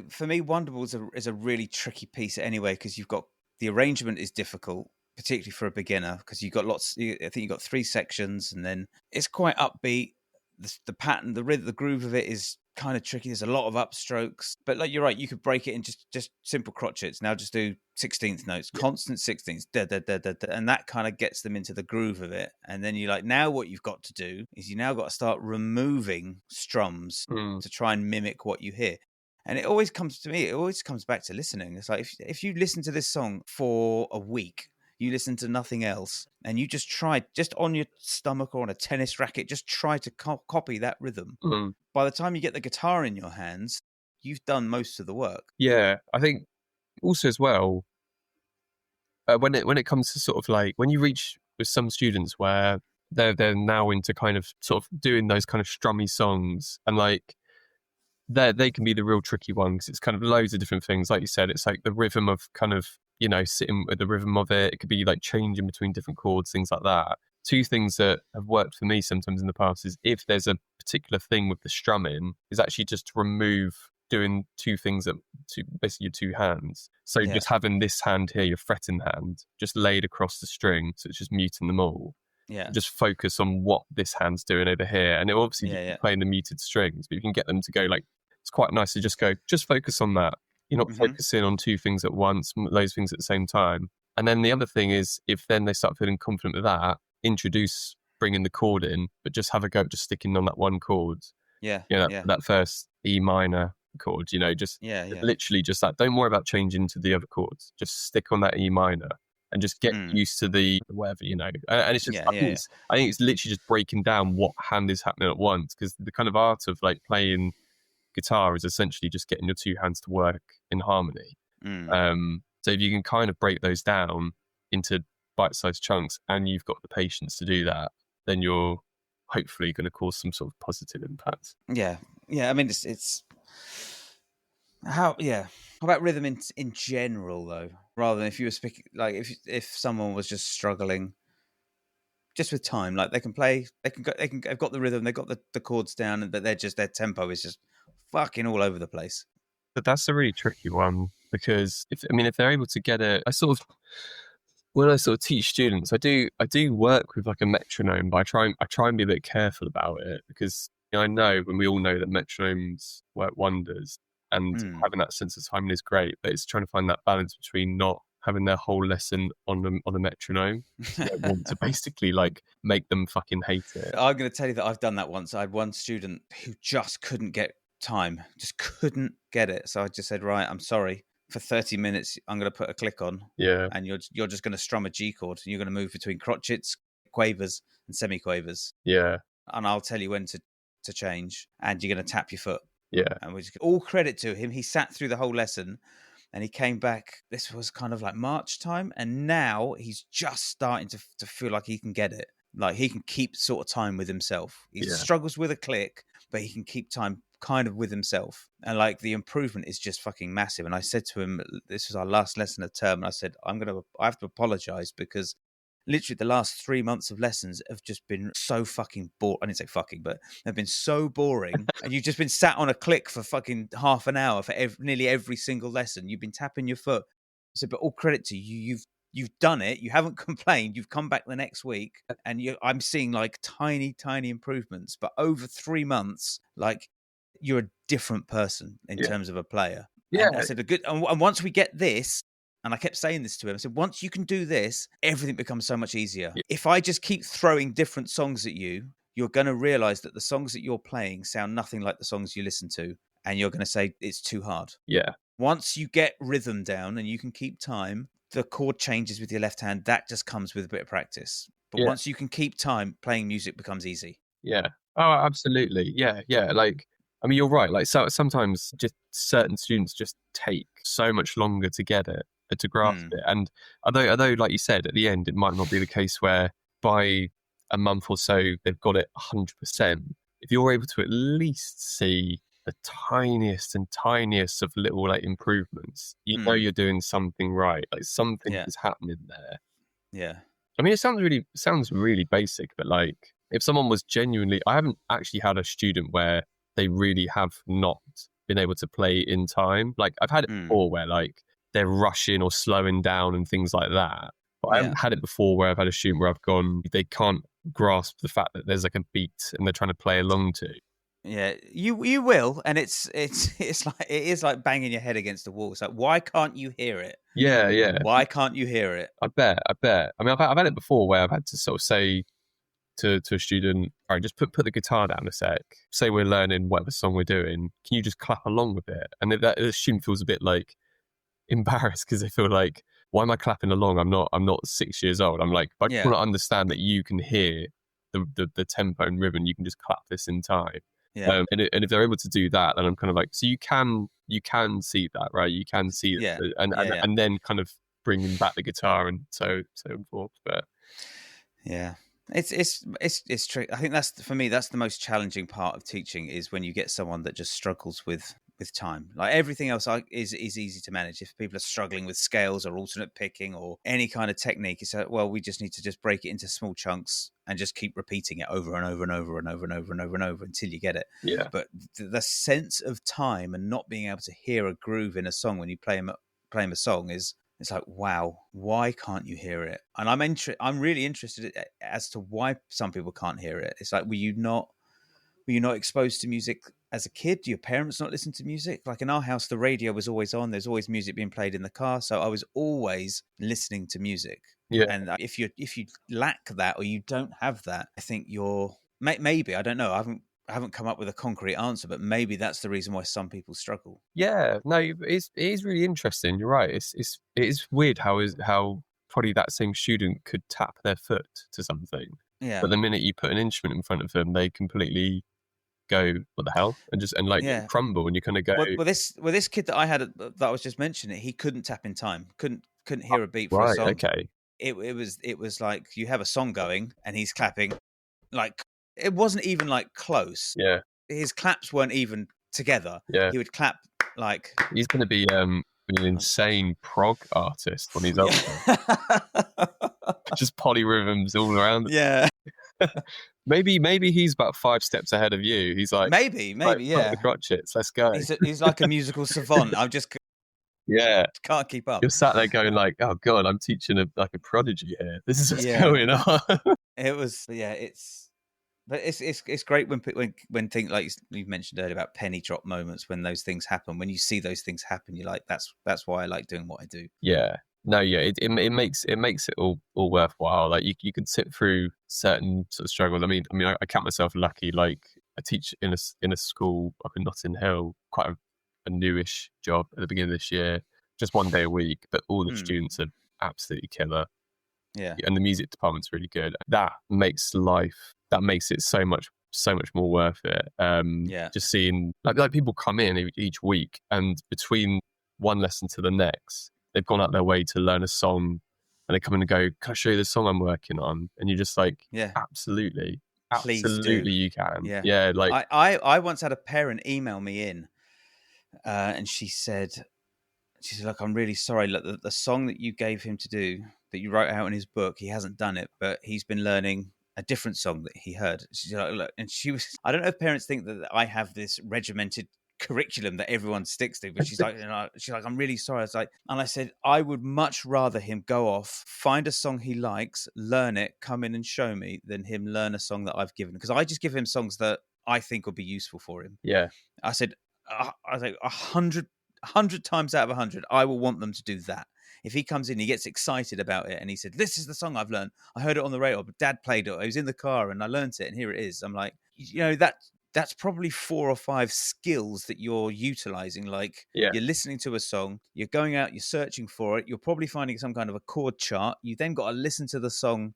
for me, Wonderwall is a really tricky piece anyway, because you've got the arrangement is difficult, particularly for a beginner, because you've got I think you've got 3 sections, and then it's quite upbeat. The pattern, the rhythm, the groove of it is kind of tricky. There's a lot of upstrokes, but like you're right, you could break it in just simple crotchets. Now just do 16th notes, constant 16ths, da, da, da, da, da, and that kind of gets them into the groove of it. And then you're like, now what you've got to do is you now got to start removing strums to try and mimic what you hear. And it always comes back to listening. It's like if you listen to this song for a week, you listen to nothing else, and you just try, just on your stomach or on a tennis racket, just try to copy that rhythm. By the time you get the guitar in your hands, you've done most of the work. Yeah, I think also as well, when it comes to sort of like when you reach with some students where they're now into kind of sort of doing those kind of strummy songs, and like they can be the real tricky one because it's kind of loads of different things. Like you said, it's like the rhythm of kind of, you know, sitting with the rhythm of it. It could be like changing between different chords, things like that. Two things that have worked for me sometimes in the past is if there's a particular thing with the strumming, is actually just to remove doing two things at basically your two hands. So Yeah. just having this hand here, your fretting hand, just laid across the string, so it's just muting them all. Yeah. Just focus on what this hand's doing over here, and it will obviously be playing the muted strings, but you can get them to go like, it's quite nice to just focus on that. You're not focusing on two things at once, those things at the same time. And then the other thing is, if then they start feeling confident with that, introduce bringing the chord in, but just have a go at just sticking on that one chord. Yeah. You know, that first E minor chord, you know, just literally just that. Don't worry about changing to the other chords. Just stick on that E minor and just get used to the whatever, you know. And it's just, I think it's literally just breaking down what hand is happening at once, because the kind of art of like playing guitar is essentially just getting your two hands to work in harmony. So if you can kind of break those down into bite-sized chunks and you've got the patience to do that, then you're hopefully going to cause some sort of positive impact. Yeah. I mean, it's how about rhythm in general though, rather than if you were speaking, like if someone was just struggling just with time, like they've got the rhythm, they've got the chords down, and their tempo is just fucking all over the place. But that's a really tricky one, because if they're able to get it, when I sort of teach students, I do work with like a metronome, but I try and be a bit careful about it, because I know, and we all know, that metronomes work wonders, and having that sense of timing is great, but it's trying to find that balance between not having their whole lesson on a metronome. I want to basically like make them fucking hate it. I'm going to tell you that I've done that once. I had one student who just couldn't get time, just couldn't get it. So I just said, right, I'm sorry. For 30 minutes, I'm going to put a click on, and you're just going to strum a G chord, and you're going to move between crotchets, quavers, and semiquavers. And I'll tell you when to change, and you're going to tap your foot. And we just all credit to him. He sat through the whole lesson, and he came back. This was kind of like March time, and now he's just starting to feel like he can get it. Like he can keep sort of time with himself. He struggles with a click, but he can keep time kind of with himself, and like the improvement is just fucking massive. And I said to him, this was our last lesson of term, and I said, I have to apologize, because literally the last 3 months of lessons have just been so fucking boring. I didn't say fucking, but they've been so boring. And you've just been sat on a click for fucking half an hour for nearly every single lesson. You've been tapping your foot. I said, but all credit to you. You've done it. You haven't complained. You've come back the next week, and I'm seeing like tiny improvements. But over 3 months, like, you're a different person in terms of a player. And I said, and once we get this, and I kept saying this to him, I said, once you can do this, everything becomes so much easier. If I just keep throwing different songs at you, you're going to realize that the songs that you're playing sound nothing like the songs you listen to, and you're going to say it's too hard. Once you get rhythm down and you can keep time, the chord changes with your left hand. That just comes with a bit of practice. But once you can keep time, playing music becomes easy. Oh, absolutely. Like, I mean, you're right. Like, so sometimes just certain students just take so much longer to get it, to grasp it. And although, like you said, at the end, it might not be the case where by a month or so they've got it 100%. If you're able to at least see the tiniest of little like improvements, you know you're doing something right. Like something is happening there. I mean, it sounds really basic, but like if someone was genuinely, I haven't actually had a student where they really have not been able to play in time. Like I've had it before where like they're rushing or slowing down and things like that. But I haven't had it before where I've had a student where I've gone, they can't grasp the fact that there's like a beat and they're trying to play along to. Yeah, you will, and it's like it is like banging your head against the wall. It's like, why can't you hear it? Why can't you hear it? I bet. I mean, I've had it before where I've had to sort of say to a student, all right, just put the guitar down a sec. Say we're learning whatever song we're doing. Can you just clap along with it? And if the student feels a bit like embarrassed because they feel like why am I clapping along? I'm not 6 years old. I'm like, I just Yeah. want to understand that you can hear the tempo and rhythm. You can just clap this in time. Yeah. And if they're able to do that, then I'm kind of like, so you can see that, right? You can see it, Yeah. and then kind of bringing back the guitar and so forth. But yeah, it's true. I think that's, for me, that's the most challenging part of teaching, is when you get someone that just struggles with time. Like everything else is easy to manage. If people are struggling with scales or alternate picking or any kind of technique, it's like, well, we just need to just break it into small chunks and just keep repeating it over and over and over and over and over and over and over until you get it. yeah, But the sense of time and not being able to hear a groove in a song when you play them a song is, it's like, wow, why can't you hear it? And I'm really interested as to why some people can't hear it. It's like, were you not exposed to music as a kid? Do your parents not listen to music? Like in our house, the radio was always on. There's always music being played in the car, so I was always listening to music. yeah. And if you lack that, or you don't have that, I think you're, maybe, I don't know. I haven't come up with a concrete answer, but maybe that's the reason why some people struggle. Yeah, no, it is really interesting. You're right. It is weird how probably that same student could tap their foot to something, Yeah. but the minute you put an instrument in front of them, they completely go, what the hell, and Yeah. crumble, and you kind of go, Well, this kid that I had that I was just mentioning, he couldn't tap in time, couldn't hear a beat for a right, song. okay, It was like you have a song going and he's clapping, like it wasn't even like close. yeah, His claps weren't even together. yeah. He would clap like, He's going to be an insane prog artist when he's older. yeah. Just polyrhythms all around. Yeah. Maybe he's about 5 steps ahead of you. He's like, Maybe, yeah, the crotchets, let's go. He's like a musical savant. I just Yeah. can't keep up. You're sat there going like, oh God, I'm teaching a prodigy here. This is what's Yeah. going on. It was, yeah, but it's great when things like you mentioned earlier about penny drop moments, when those things happen, when you see those things happen, you're like, that's why I like doing what I do. Yeah. No, yeah, it makes it all worthwhile. Like you can sit through certain sort of struggles. I mean, I count myself lucky. Like I teach in a school up in Notting Hill, quite a newish job at the beginning of this year, just 1 day a week, but all the students are absolutely killer. Yeah. And the music department's really good. That makes it so much more worth it. Yeah. Just seeing like people come in each week, and between one lesson to the next, they've gone out their way to learn a song, and they come in and go, can I show you the song I'm working on? And you're just like, Yeah, absolutely, please do. absolutely you can. Yeah. Like I once had a parent email me in, and she said, look, I'm really sorry. Look, the song that you gave him to do, that you wrote out in his book, he hasn't done it, but he's been learning a different song that he heard. She's like, look, and I don't know if parents think that I have this regimented curriculum that everyone sticks to, but she's like, I'm really sorry. I was like, and I said, I would much rather him go off, find a song he likes, learn it, come in and show me, than him learn a song that I've given, because I just give him songs that I think will be useful for him. yeah, I said, 100 times out of 100, I will want them to do that. If he comes in, he gets excited about it, and he said, this is the song I've learned. I heard it on the radio, but Dad played it. I was in the car and I learned it, and here it is. I'm like, that's probably 4 or 5 skills that you're utilizing. Like, yeah, you're listening to a song, you're going out, you're searching for it, you're probably finding some kind of a chord chart. You then got to listen to the song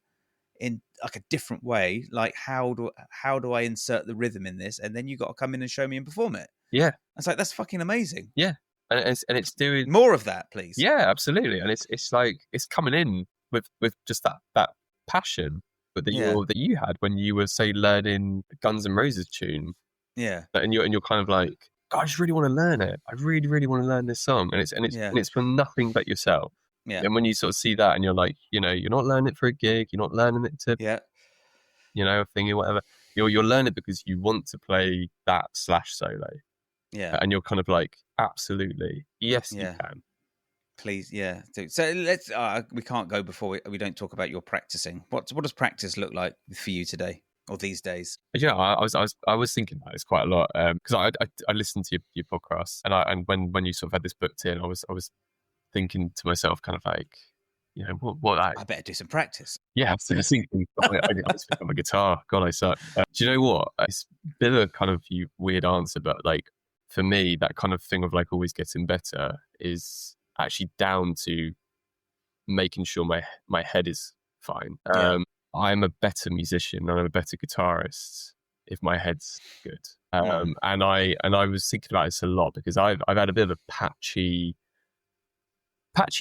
in like a different way. Like, how do I insert the rhythm in this? And then you got to come in and show me and perform it. yeah. It's like, that's fucking amazing. Yeah. And it's doing more of that, please. Yeah, absolutely. And it's like it's coming in with just that passion that you had when you were, say, learning Guns N' Roses tune. Yeah. And you're kind of like, God, I just really want to learn it. I really, really want to learn this song. And it's for nothing but yourself. Yeah. And when you sort of see that and you're like, you're not learning it for a gig, you're not learning it to a thing or whatever. You're learning it because you want to play that slash solo. Yeah. And you're kind of like, absolutely. Yes, you can. Please, yeah. So let's. We can't go before we don't talk about your practicing. What does practice look like for you today or these days? Yeah, I was thinking about this quite a lot because I listened to your podcast, and when you sort of had this booked in, I was thinking to myself, kind of like, what I better do some practice. Yeah, I was thinking, I just pick up a guitar. God, I suck. Do you know what? It's a bit of a kind of weird answer, but like for me, that kind of thing of like always getting better is actually down to making sure my head is fine. Yeah. I'm a better musician and I'm a better guitarist if my head's good. And I was thinking about this a lot because I've had a bit of a patchy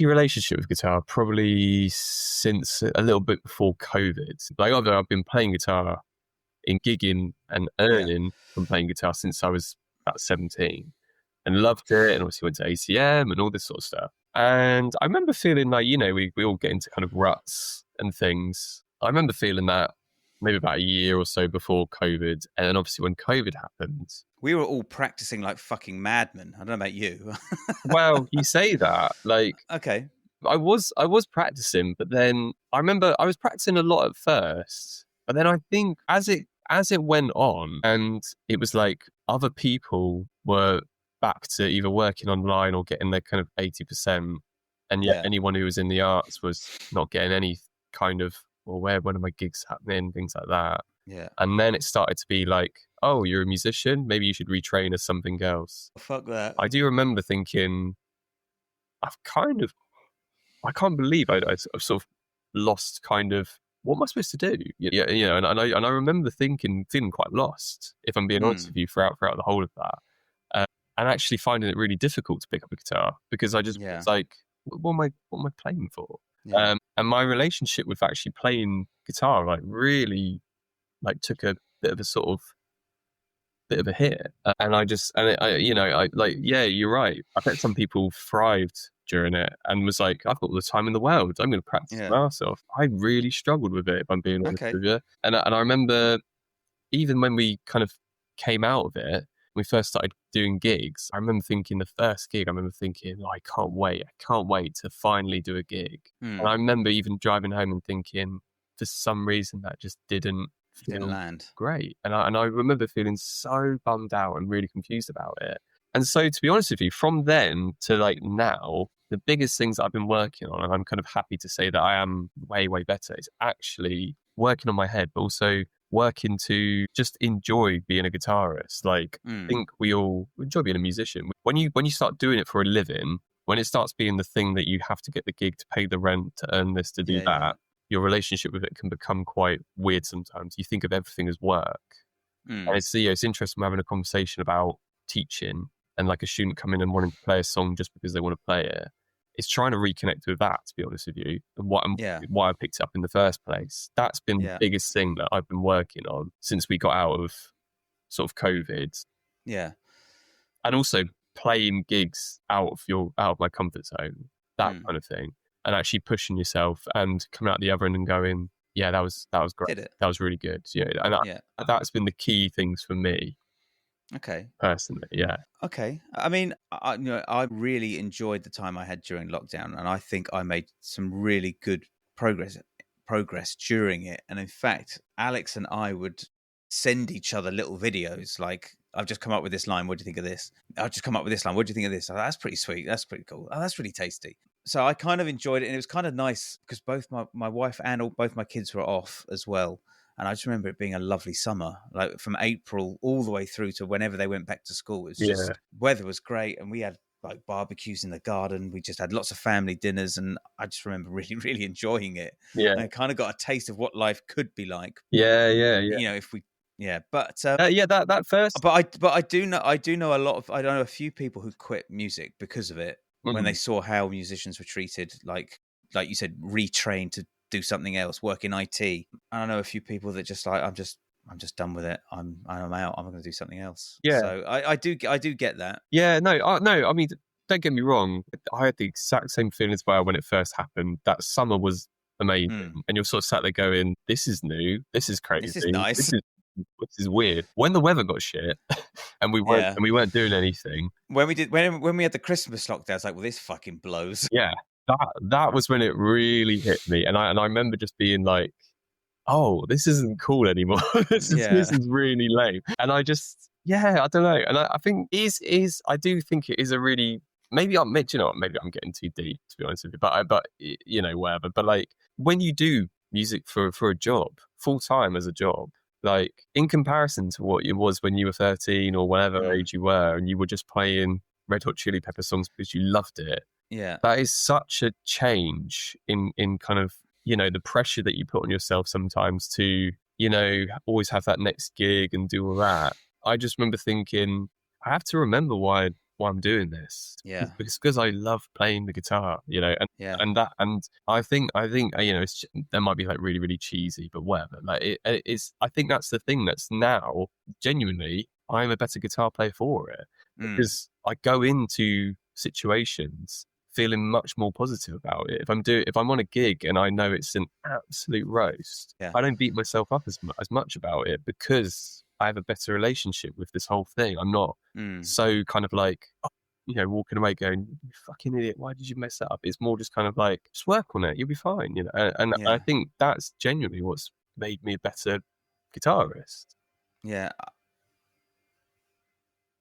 relationship with guitar probably since a little bit before COVID. Like, although I've been playing guitar in gigging and earning from playing guitar since I was about 17 and loved it, and obviously went to ACM and all this sort of stuff. And I remember feeling like, we all get into kind of ruts and things. I remember feeling that maybe about a year or so before COVID. And then obviously when COVID happened, we were all practicing like fucking madmen. I don't know about you. well, you say that, like, okay. I was practicing, but then I remember I was practicing a lot at first, but then I think as it went on, and it was like other people were back to either working online or getting their kind of 80%, and yet anyone who was in the arts was not getting any kind of, well, when are my gigs happening, things like that. Yeah. And then it started to be like, oh, you're a musician, maybe you should retrain as something else. Fuck that. I do remember thinking, I can't believe I've sort of lost kind of, what am I supposed to do? Yeah, and I remember feeling quite lost, if I'm being honest with you, throughout the whole of that. And actually finding it really difficult to pick up a guitar because I just was like, what am I playing for? Yeah. And my relationship with actually playing guitar, like, really, like, took a bit of a hit. And you're right. I bet some people thrived during it and was like, I've got all the time in the world, I'm going to practice my ass off. I really struggled with it, if I'm being honest with you. And I remember even when we kind of came out of it, we first started doing gigs, I remember thinking the first gig, oh, I can't wait to finally do a gig. And I remember even driving home and thinking, for some reason, that just didn't land great. And I remember feeling so bummed out and really confused about it. And so, to be honest with you, from then to like now, the biggest things I've been working on, and I'm kind of happy to say that I am way, way better, is actually working on my head, but also working to just enjoy being a guitarist. Like, I think we all enjoy being a musician. When you start doing it for a living, when it starts being the thing that you have to get the gig to pay the rent, to earn this, to do that, your relationship with it can become quite weird sometimes. You think of everything as work. And it's interesting, we're having a conversation about teaching and like a student coming and wanting to play a song just because they want to play it. It's trying to reconnect with that, to be honest with you, and why I picked it up in the first place. That's been the biggest thing that I've been working on since we got out of sort of COVID. Yeah. And also playing gigs out of my comfort zone, that kind of thing. And actually pushing yourself and coming out the other end and going, yeah, that was great. That was really good. And that's been the key things for me. Okay. Personally, yeah. Okay. I mean, I really enjoyed the time I had during lockdown, and I think I made some really good progress during it. And in fact, Alex and I would send each other little videos like, I've just come up with this line, what do you think of this? I've just come up with this line, what do you think of this? Oh, that's pretty sweet. That's pretty cool. Oh, that's really tasty. So I kind of enjoyed it, and it was kind of nice because both my wife and both my kids were off as well. And I just remember it being a lovely summer, like from April all the way through to whenever they went back to school. It was just, weather was great, and we had like barbecues in the garden. We just had lots of family dinners, and I just remember really, really enjoying it. Yeah. And I kind of got a taste of what life could be like. Yeah. If we, but that first. But I do know I know a few people who quit music because of it when they saw how musicians were treated, like you said, retrained to do something else, work in IT. And I know a few people that just like, I'm just done with it. I'm out. I'm going to do something else. Yeah. So I do get that. Yeah. No. I mean, don't get me wrong. I had the exact same feeling as well when it first happened. That summer was amazing, and you're sort of sat there going, "This is new. This is crazy. This is nice. This is weird." When the weather got shit, and we weren't doing anything. When we had the Christmas lockdown, it's like, well, this fucking blows. Yeah. That was when it really hit me, and I remember just being like, "Oh, this isn't cool anymore. This is really lame." And I just, I don't know. And I think I do think it is a really, maybe I'm getting too deep, to be honest with you, but whatever. But like, when you do music for a job, full time as a job, like in comparison to what it was when you were 13 or whatever age you were, and you were just playing Red Hot Chili Pepper songs because you loved it. Yeah. That is such a change in kind of, the pressure that you put on yourself sometimes to, always have that next gig and do all that. I just remember thinking, I have to remember why I'm doing this. Yeah. It's because I love playing the guitar, Yeah. and I think, that might be like really, really cheesy, but whatever. Like it's, I think that's the thing that's now genuinely, I'm a better guitar player for it, because I go into situations feeling much more positive about it. If I'm on a gig and I know it's an absolute roast, Yeah. I don't beat myself up as much about it, because I have a better relationship with this whole thing. I'm not so kind of like, walking away going, "You fucking idiot, why did you mess that up?" It's more just kind of like, just work on it, you'll be fine, And I Yeah. think that's genuinely what's made me a better guitarist. Yeah.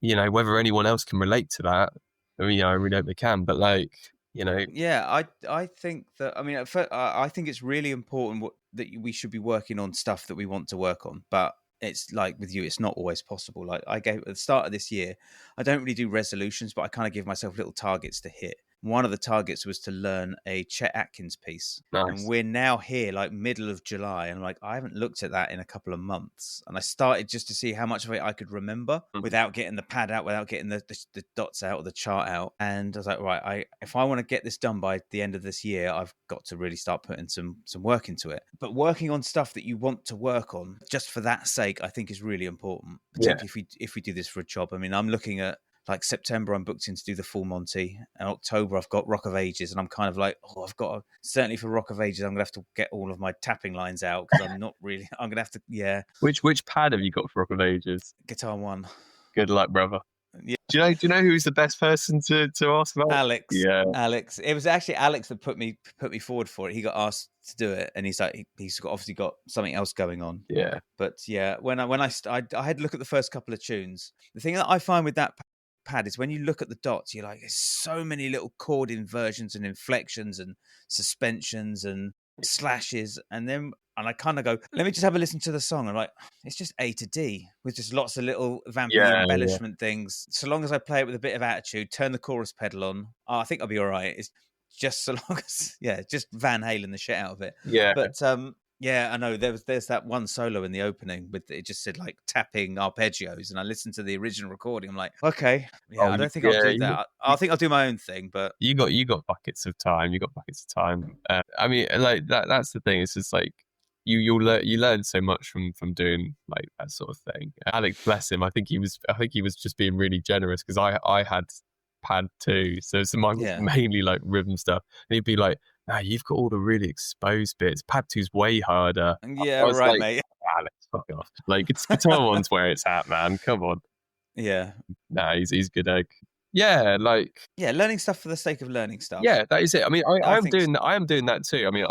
Whether anyone else can relate to that, I mean, I really hope they can, but like, Yeah, I think that, I mean, I think it's really important that we should be working on stuff that we want to work on, but it's like with you, it's not always possible. Like I gave at the start of this year, I don't really do resolutions, but I kind of give myself little targets to hit. One of the targets was to learn a Chet Atkins piece. And nice. we're now here, like middle of July, and like I haven't looked at that in a couple of months. And I started just to see how much of it I could remember without getting the pad out, without getting the dots out or the chart out. And I was like, right, if I want to get this done by the end of this year, I've got to really start putting some work into it. But working on stuff that you want to work on just for that sake, I think is really important. Particularly if we do this for a job. I mean, I'm looking at, like, September, I'm booked in to do the full Monty. And October, I've got Rock of Ages. And I'm kind of like, certainly for Rock of Ages, I'm going to have to get all of my tapping lines out, because I'm going to have to, Which pad have you got for Rock of Ages? Guitar One. Good luck, brother. Yeah. Do you know who's the best person to ask about? Alex. Yeah. Alex. It was actually Alex that put me forward for it. He got asked to do it, and he's like, obviously got something else going on. Yeah. But yeah, when I had to look at the first couple of tunes. The thing that I find with that pad is when you look at the dots, you're like, there's so many little chord inversions and inflections and suspensions and slashes, and I kind of go, let me just have a listen to the song. I'm like, it's just A to D with just lots of little vampy embellishment things. So long as I play it with a bit of attitude, turn the chorus pedal on, I think I'll be all right. It's just so long as, just Van Halen the shit out of it. Yeah. But yeah, I know there's that one solo in the opening with, it just said like tapping arpeggios, and I listened to the original recording. I'm like, okay, I don't think I'll do that. I think I'll do my own thing. But you got buckets of time. I mean, like that's the thing. It's just like you learn so much from doing like that sort of thing. Alex, bless him. I think he was just being really generous, because I had pad 2, so mine was mainly like rhythm stuff, and he'd be like, "Nah, you've got all the really exposed bits. Pad 2's way harder." Yeah, I was right, like, mate. Alex, fuck off. Like, it's Guitar One's where it's at, man. Come on. Yeah. Nah, he's good egg. Yeah, like, learning stuff for the sake of learning stuff. yeah, that is it. I mean, I am think doing that too. I mean,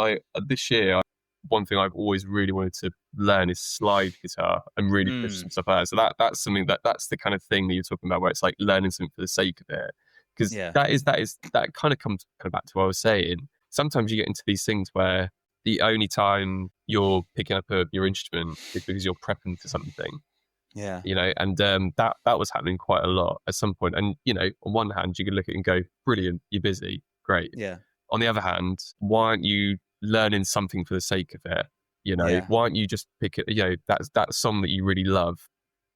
this year, one thing I've always really wanted to learn is slide guitar and really push some stuff out. So that's something that's the kind of thing that you're talking about, where it's like learning something for the sake of it. Because that kind of comes back to what I was saying. Sometimes you get into these things where the only time you're picking up your instrument is because you're prepping for something. Yeah. And that was happening quite a lot at some point. And, on one hand, you can look at it and go, brilliant, you're busy, great. Yeah. On the other hand, why aren't you learning something for the sake of it? Why aren't you just pick it, that song that you really love,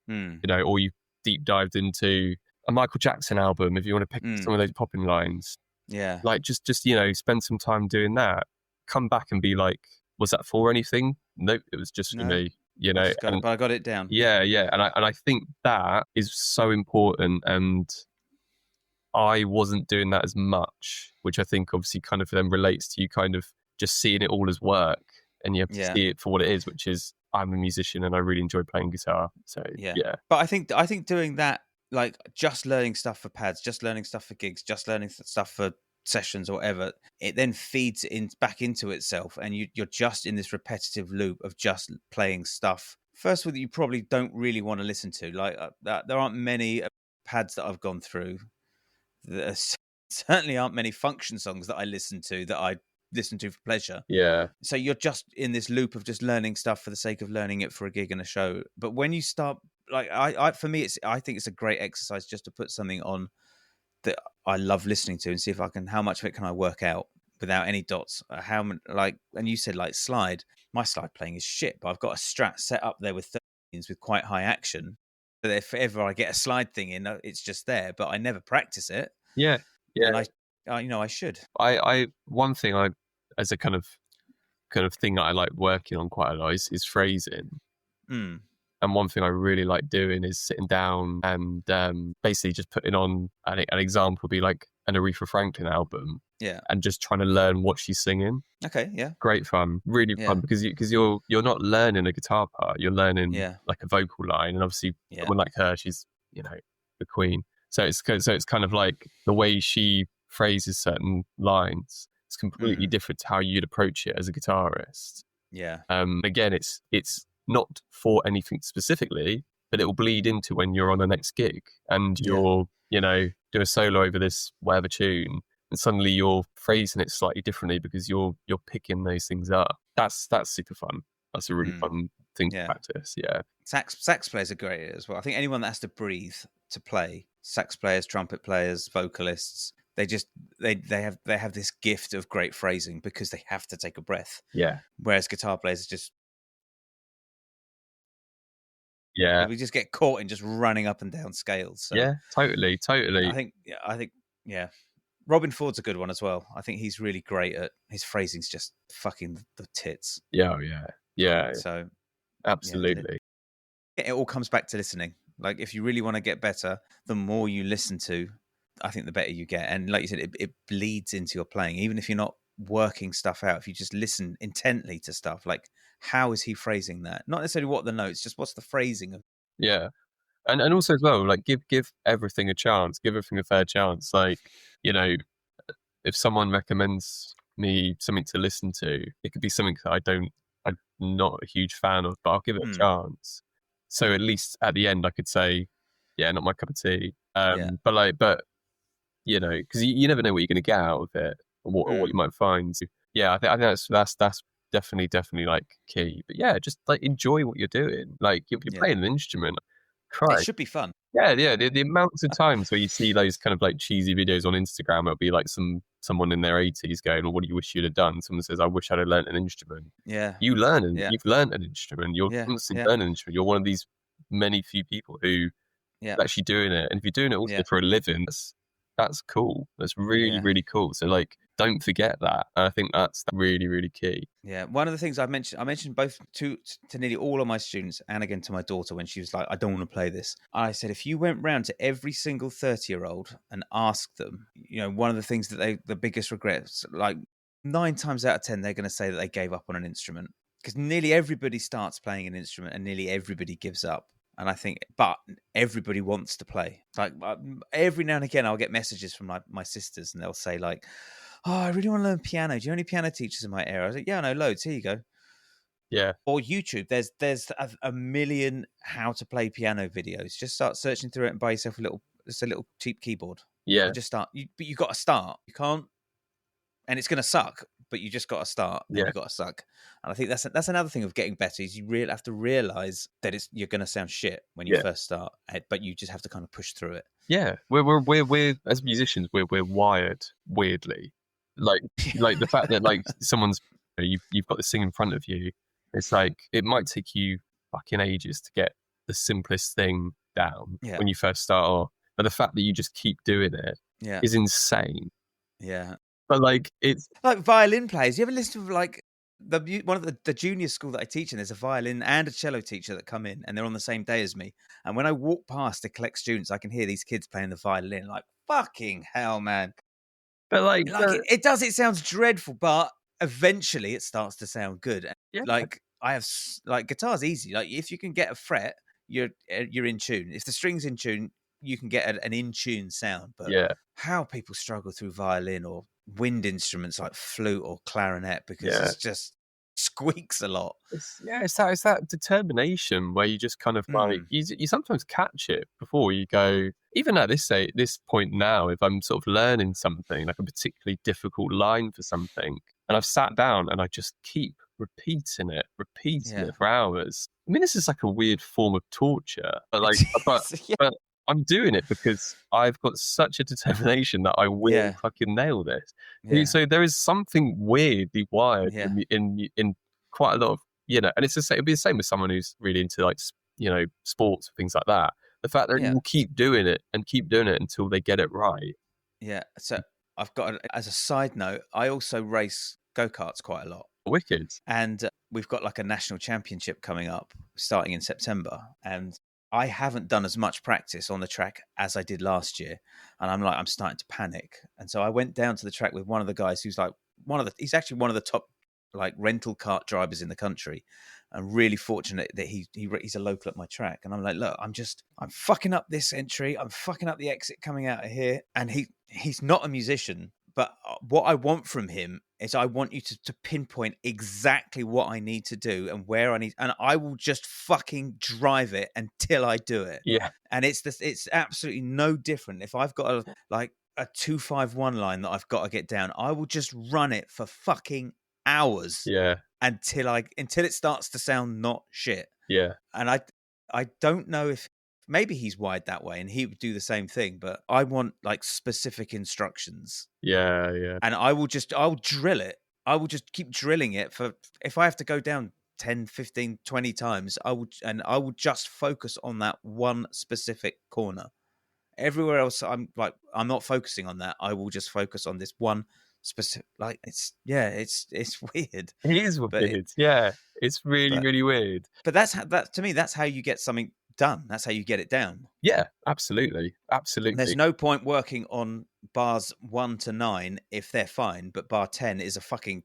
or you deep dived into a Michael Jackson album, if you want to pick some of those popping lines. Yeah. Like, just spend some time doing that. Come back and be like, was that for anything? Nope, it was just for me. But I got it down. Yeah, and I think that is so important, and I wasn't doing that as much, which I think obviously kind of then relates to you kind of just seeing it all as work, and you have to see it for what it is, which is, I'm a musician and I really enjoy playing guitar. So yeah. But I think doing that, like just learning stuff for pads, just learning stuff for gigs, just learning stuff for sessions or whatever, it then feeds back into itself, and you're just in this repetitive loop of just playing stuff. First of all, that you probably don't really want to listen to. Like there aren't many pads that I've gone through. There certainly aren't many function songs that I listen to for pleasure. Yeah. So you're just in this loop of just learning stuff for the sake of learning it for a gig and a show. But when you start, like for me, I think it's a great exercise just to put something on that I love listening to, and see if I can, how much of it can I work out without any dots. Like, and you said like slide. My slide playing is shit, but I've got a Strat set up there with 13s with quite high action. But if ever I get a slide thing in, it's just there. But I never practice it. Yeah, yeah. And I should. One thing as a kind of thing that I like working on quite a lot is phrasing. Mm. And one thing I really like doing is sitting down and basically just putting on an example would be like an Aretha Franklin album. Yeah. And just trying to learn what she's singing. Okay. Yeah. Great fun, really fun, because you're not learning a guitar part, you're learning like a vocal line, and obviously someone like her, she's the queen. So it's kind of like the way she phrases certain lines. It's completely different to how you'd approach it as a guitarist. Yeah. Again, it's not for anything specifically, but it will bleed into when you're on the next gig and you're do a solo over this whatever tune. And suddenly you're phrasing it slightly differently because you're picking those things up. That's super fun. That's a really fun thing to practice. Yeah. Sax players are great as well. I think anyone that has to breathe to play, sax players, trumpet players, vocalists, they have this gift of great phrasing because they have to take a breath. Yeah. Whereas guitar players just we just get caught in just running up and down scales. So yeah, totally. I think Robin Ford's a good one as well. I think he's really great at his phrasing's just fucking the tits. Yeah. So absolutely. It all comes back to listening. Like if you really want to get better, the more you listen to, I think the better you get. And like you said, it bleeds into your playing. Even if you're not working stuff out, if you just listen intently to stuff, like how is he phrasing that? Not necessarily what the notes, just what's the phrasing of. Yeah. And also as well, like give everything a chance, give everything a fair chance. Like, if someone recommends me something to listen to, it could be something that I'm not a huge fan of, but I'll give it a chance. So at least at the end I could say, yeah, not my cup of tea. But because you never know what you're going to get out of it or what you might find. So, yeah, I think that's definitely like key. But yeah, just like enjoy what you're doing. Like you're playing an instrument. Christ. It should be fun. Yeah. The amounts of times where you see those kind of like cheesy videos on Instagram, it'll be like someone in their 80s going, "Well, what do you wish you'd have done?" Someone says, "I wish I'd have learned an instrument." Yeah. You've learned an instrument. You're constantly learning an instrument. You're one of these many few people who are actually doing it. And if you're doing it also for a living, that's cool. That's really, really cool. So like, don't forget that. And I think that's really, really key. Yeah. One of the things I mentioned both to nearly all of my students and again to my daughter when she was like, I don't want to play this. I said, if you went round to every single 30-year-old and asked them, one of the things that the biggest regrets, like 9 times out of 10, they're going to say that they gave up on an instrument because nearly everybody starts playing an instrument and nearly everybody gives up. And I think, but everybody wants to play. Like every now and again, I'll get messages from my sisters and they'll say like, oh, I really want to learn piano. Do you know any piano teachers in my area? I was like, yeah, I know loads. Here you go. Yeah. Or YouTube. There's a million how to play piano videos. Just start searching through it and buy yourself a little cheap keyboard. Yeah. And just start. But you got to start. You can't, and it's going to suck. But you just got to start. And you got to suck. And I think that's another thing of getting better is you really have to realize that you're going to sound shit when you first start, but you just have to kind of push through it. Yeah, we're as musicians, we're wired weirdly. Like the fact that like someone's you've got this thing in front of you. It's like it might take you fucking ages to get the simplest thing down when you first start off, but the fact that you just keep doing it is insane. Yeah. But like it's like violin players. You ever listen to like one of the junior school that I teach in? There's a violin and a cello teacher that come in, and they're on the same day as me. And when I walk past to collect students, I can hear these kids playing the violin. Like fucking hell, man! But like it sounds dreadful, but eventually it starts to sound good. Yeah. Like I have like guitar's easy. Like if you can get a fret, you're in tune. If the string's in tune, you can get an in tune sound. But how people struggle through violin or wind instruments like flute or clarinet because it's just squeaks a lot. It's that determination where you just kind of like you sometimes catch it before you go. Even at this point now, if I'm sort of learning something like a particularly difficult line for something, and I've sat down and I just keep repeating it for hours. I mean, this is like a weird form of torture, but like, I'm doing it because I've got such a determination that I will Yeah. fucking nail this. Yeah. So there is something weirdly wired Yeah. in quite a lot of, and it's the same. It'd be the same with someone who's really into like sports things like that. The fact that you will keep doing it until they get it right. Yeah. So I've got, as a side note, I also race go-karts quite a lot. Wicked. And we've got like a national championship coming up starting in September. And I haven't done as much practice on the track as I did last year. And I'm starting to panic. And so I went down to the track with one of the guys who's like he's actually one of the top like rental kart drivers in the country. I'm really fortunate that he's a local at my track. And I'm like, look, I'm fucking up this entry. I'm fucking up the exit coming out of here. And he's not a musician, but what I want from him is I want you to pinpoint exactly what I need to do and where I need, and I will just fucking drive it until I do it. Yeah. And it's absolutely no different. If I've got a 251 line that I've got to get down, I will just run it for fucking hours. Yeah. Until it starts to sound not shit. Yeah. And I don't know if maybe he's wired that way and he would do the same thing, but I want like specific instructions. Yeah, yeah. And I'll drill it. I will just keep drilling it if I have to go down 10, 15, 20 times, I will just focus on that one specific corner. Everywhere else I'm not focusing on that. I will just focus on this one specific, like it's weird. It is weird. Yeah. It's really, really weird. But to me, that's how you get something done. That's how you get it down. Yeah, absolutely. Absolutely. There's no point working on bars 1 to 9 if they're fine, but bar 10 is a fucking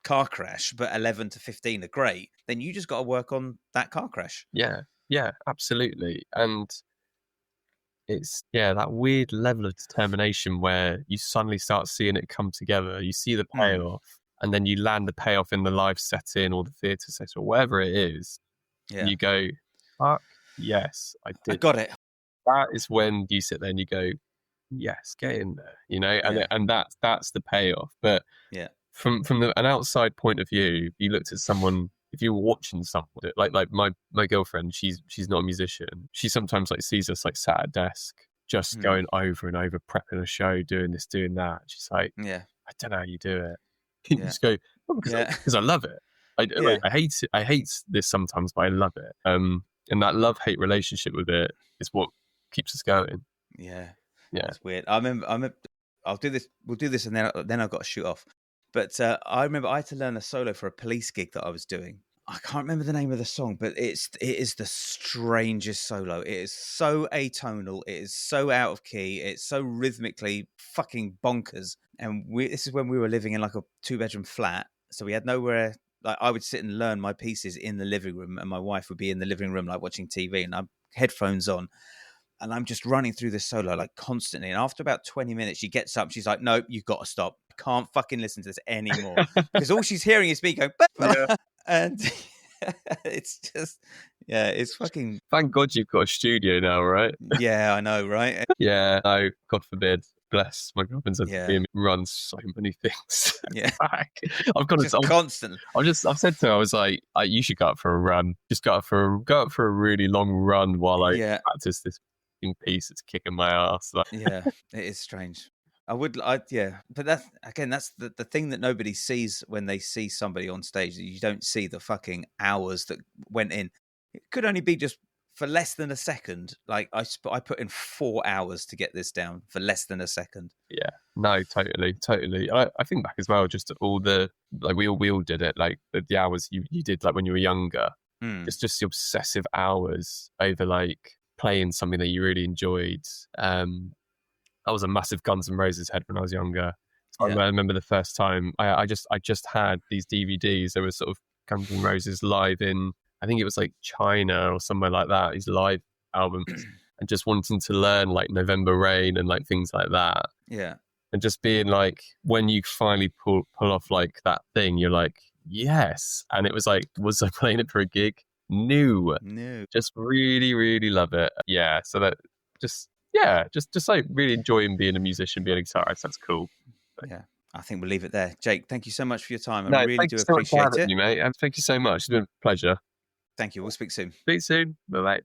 car crash, but 11 to 15 are great. Then you just got to work on that car crash. Yeah. Yeah, absolutely. And it's that weird level of determination where you suddenly start seeing it come together. You see the payoff, and then you land the payoff in the live setting or the theatre set or whatever it is. Yeah. And you go, fuck yes, I did. I got it. That is when you sit there and you go, yes, get in there, and that's the payoff. But from an outside point of view, if you looked at someone, if you were watching someone, like my girlfriend, she's not a musician. She sometimes like sees us like sat at a desk, just going over and over, prepping a show, doing this, doing that. She's like, I don't know how you do it. You just go, because I love it. I hate it. I hate this sometimes, but I love it. And that love-hate relationship with it is what keeps us going. Yeah. It's weird. I remember. I'll do this. We'll do this, and then I've got to shoot off. But I remember I had to learn a solo for a police gig that I was doing. I can't remember the name of the song, but it is the strangest solo. It is so atonal. It is so out of key. It's so rhythmically fucking bonkers. And this is when we were living in like a 2-bedroom flat, so we had nowhere. Like I would sit and learn my pieces in the living room, and my wife would be in the living room like watching TV, and I'm headphones on. And I'm just running through this solo like constantly. And after about 20 minutes, she gets up. She's like, no, you've got to stop. I can't fucking listen to this anymore. Because all she's hearing is me going, and it's just, it's fucking. Thank God you've got a studio now, right? Yeah, I know, right? Yeah, no, God forbid. Bless my girlfriend's runs so many things. Yeah, I've got to constantly. I've said to her, I was like, you should go out for a run. Just go out for a really long run while I practice this piece. It's kicking my ass. Yeah, it is strange. But that's the thing that nobody sees when they see somebody on stage. That you don't see the fucking hours that went in. It could only be just for less than a second. Like I put in 4 hours to get this down for less than a second. Yeah, no, totally. I think back as well, just all the like we all did it. Like the hours you did like when you were younger. It's just the obsessive hours over like playing something that you really enjoyed. I was a massive Guns N' Roses head when I was younger. I remember the first time I just had these DVDs. There was sort of Guns N' Roses live in, I think it was like China or somewhere like that, these live albums, and just wanting to learn like November Rain and like things like that. Yeah. And just being like, when you finally pull off like that thing, you're like, yes. And it was like, was I playing it for a gig? No. Just really, really love it. Yeah. So that just like really enjoying being a musician, being a guitarist. That's cool. Yeah. I think we'll leave it there. Jake, thank you so much for your time. I really do appreciate it. You, mate. And thank you so much. It's been a pleasure. Thank you. We'll speak soon. Speak soon. Bye-bye.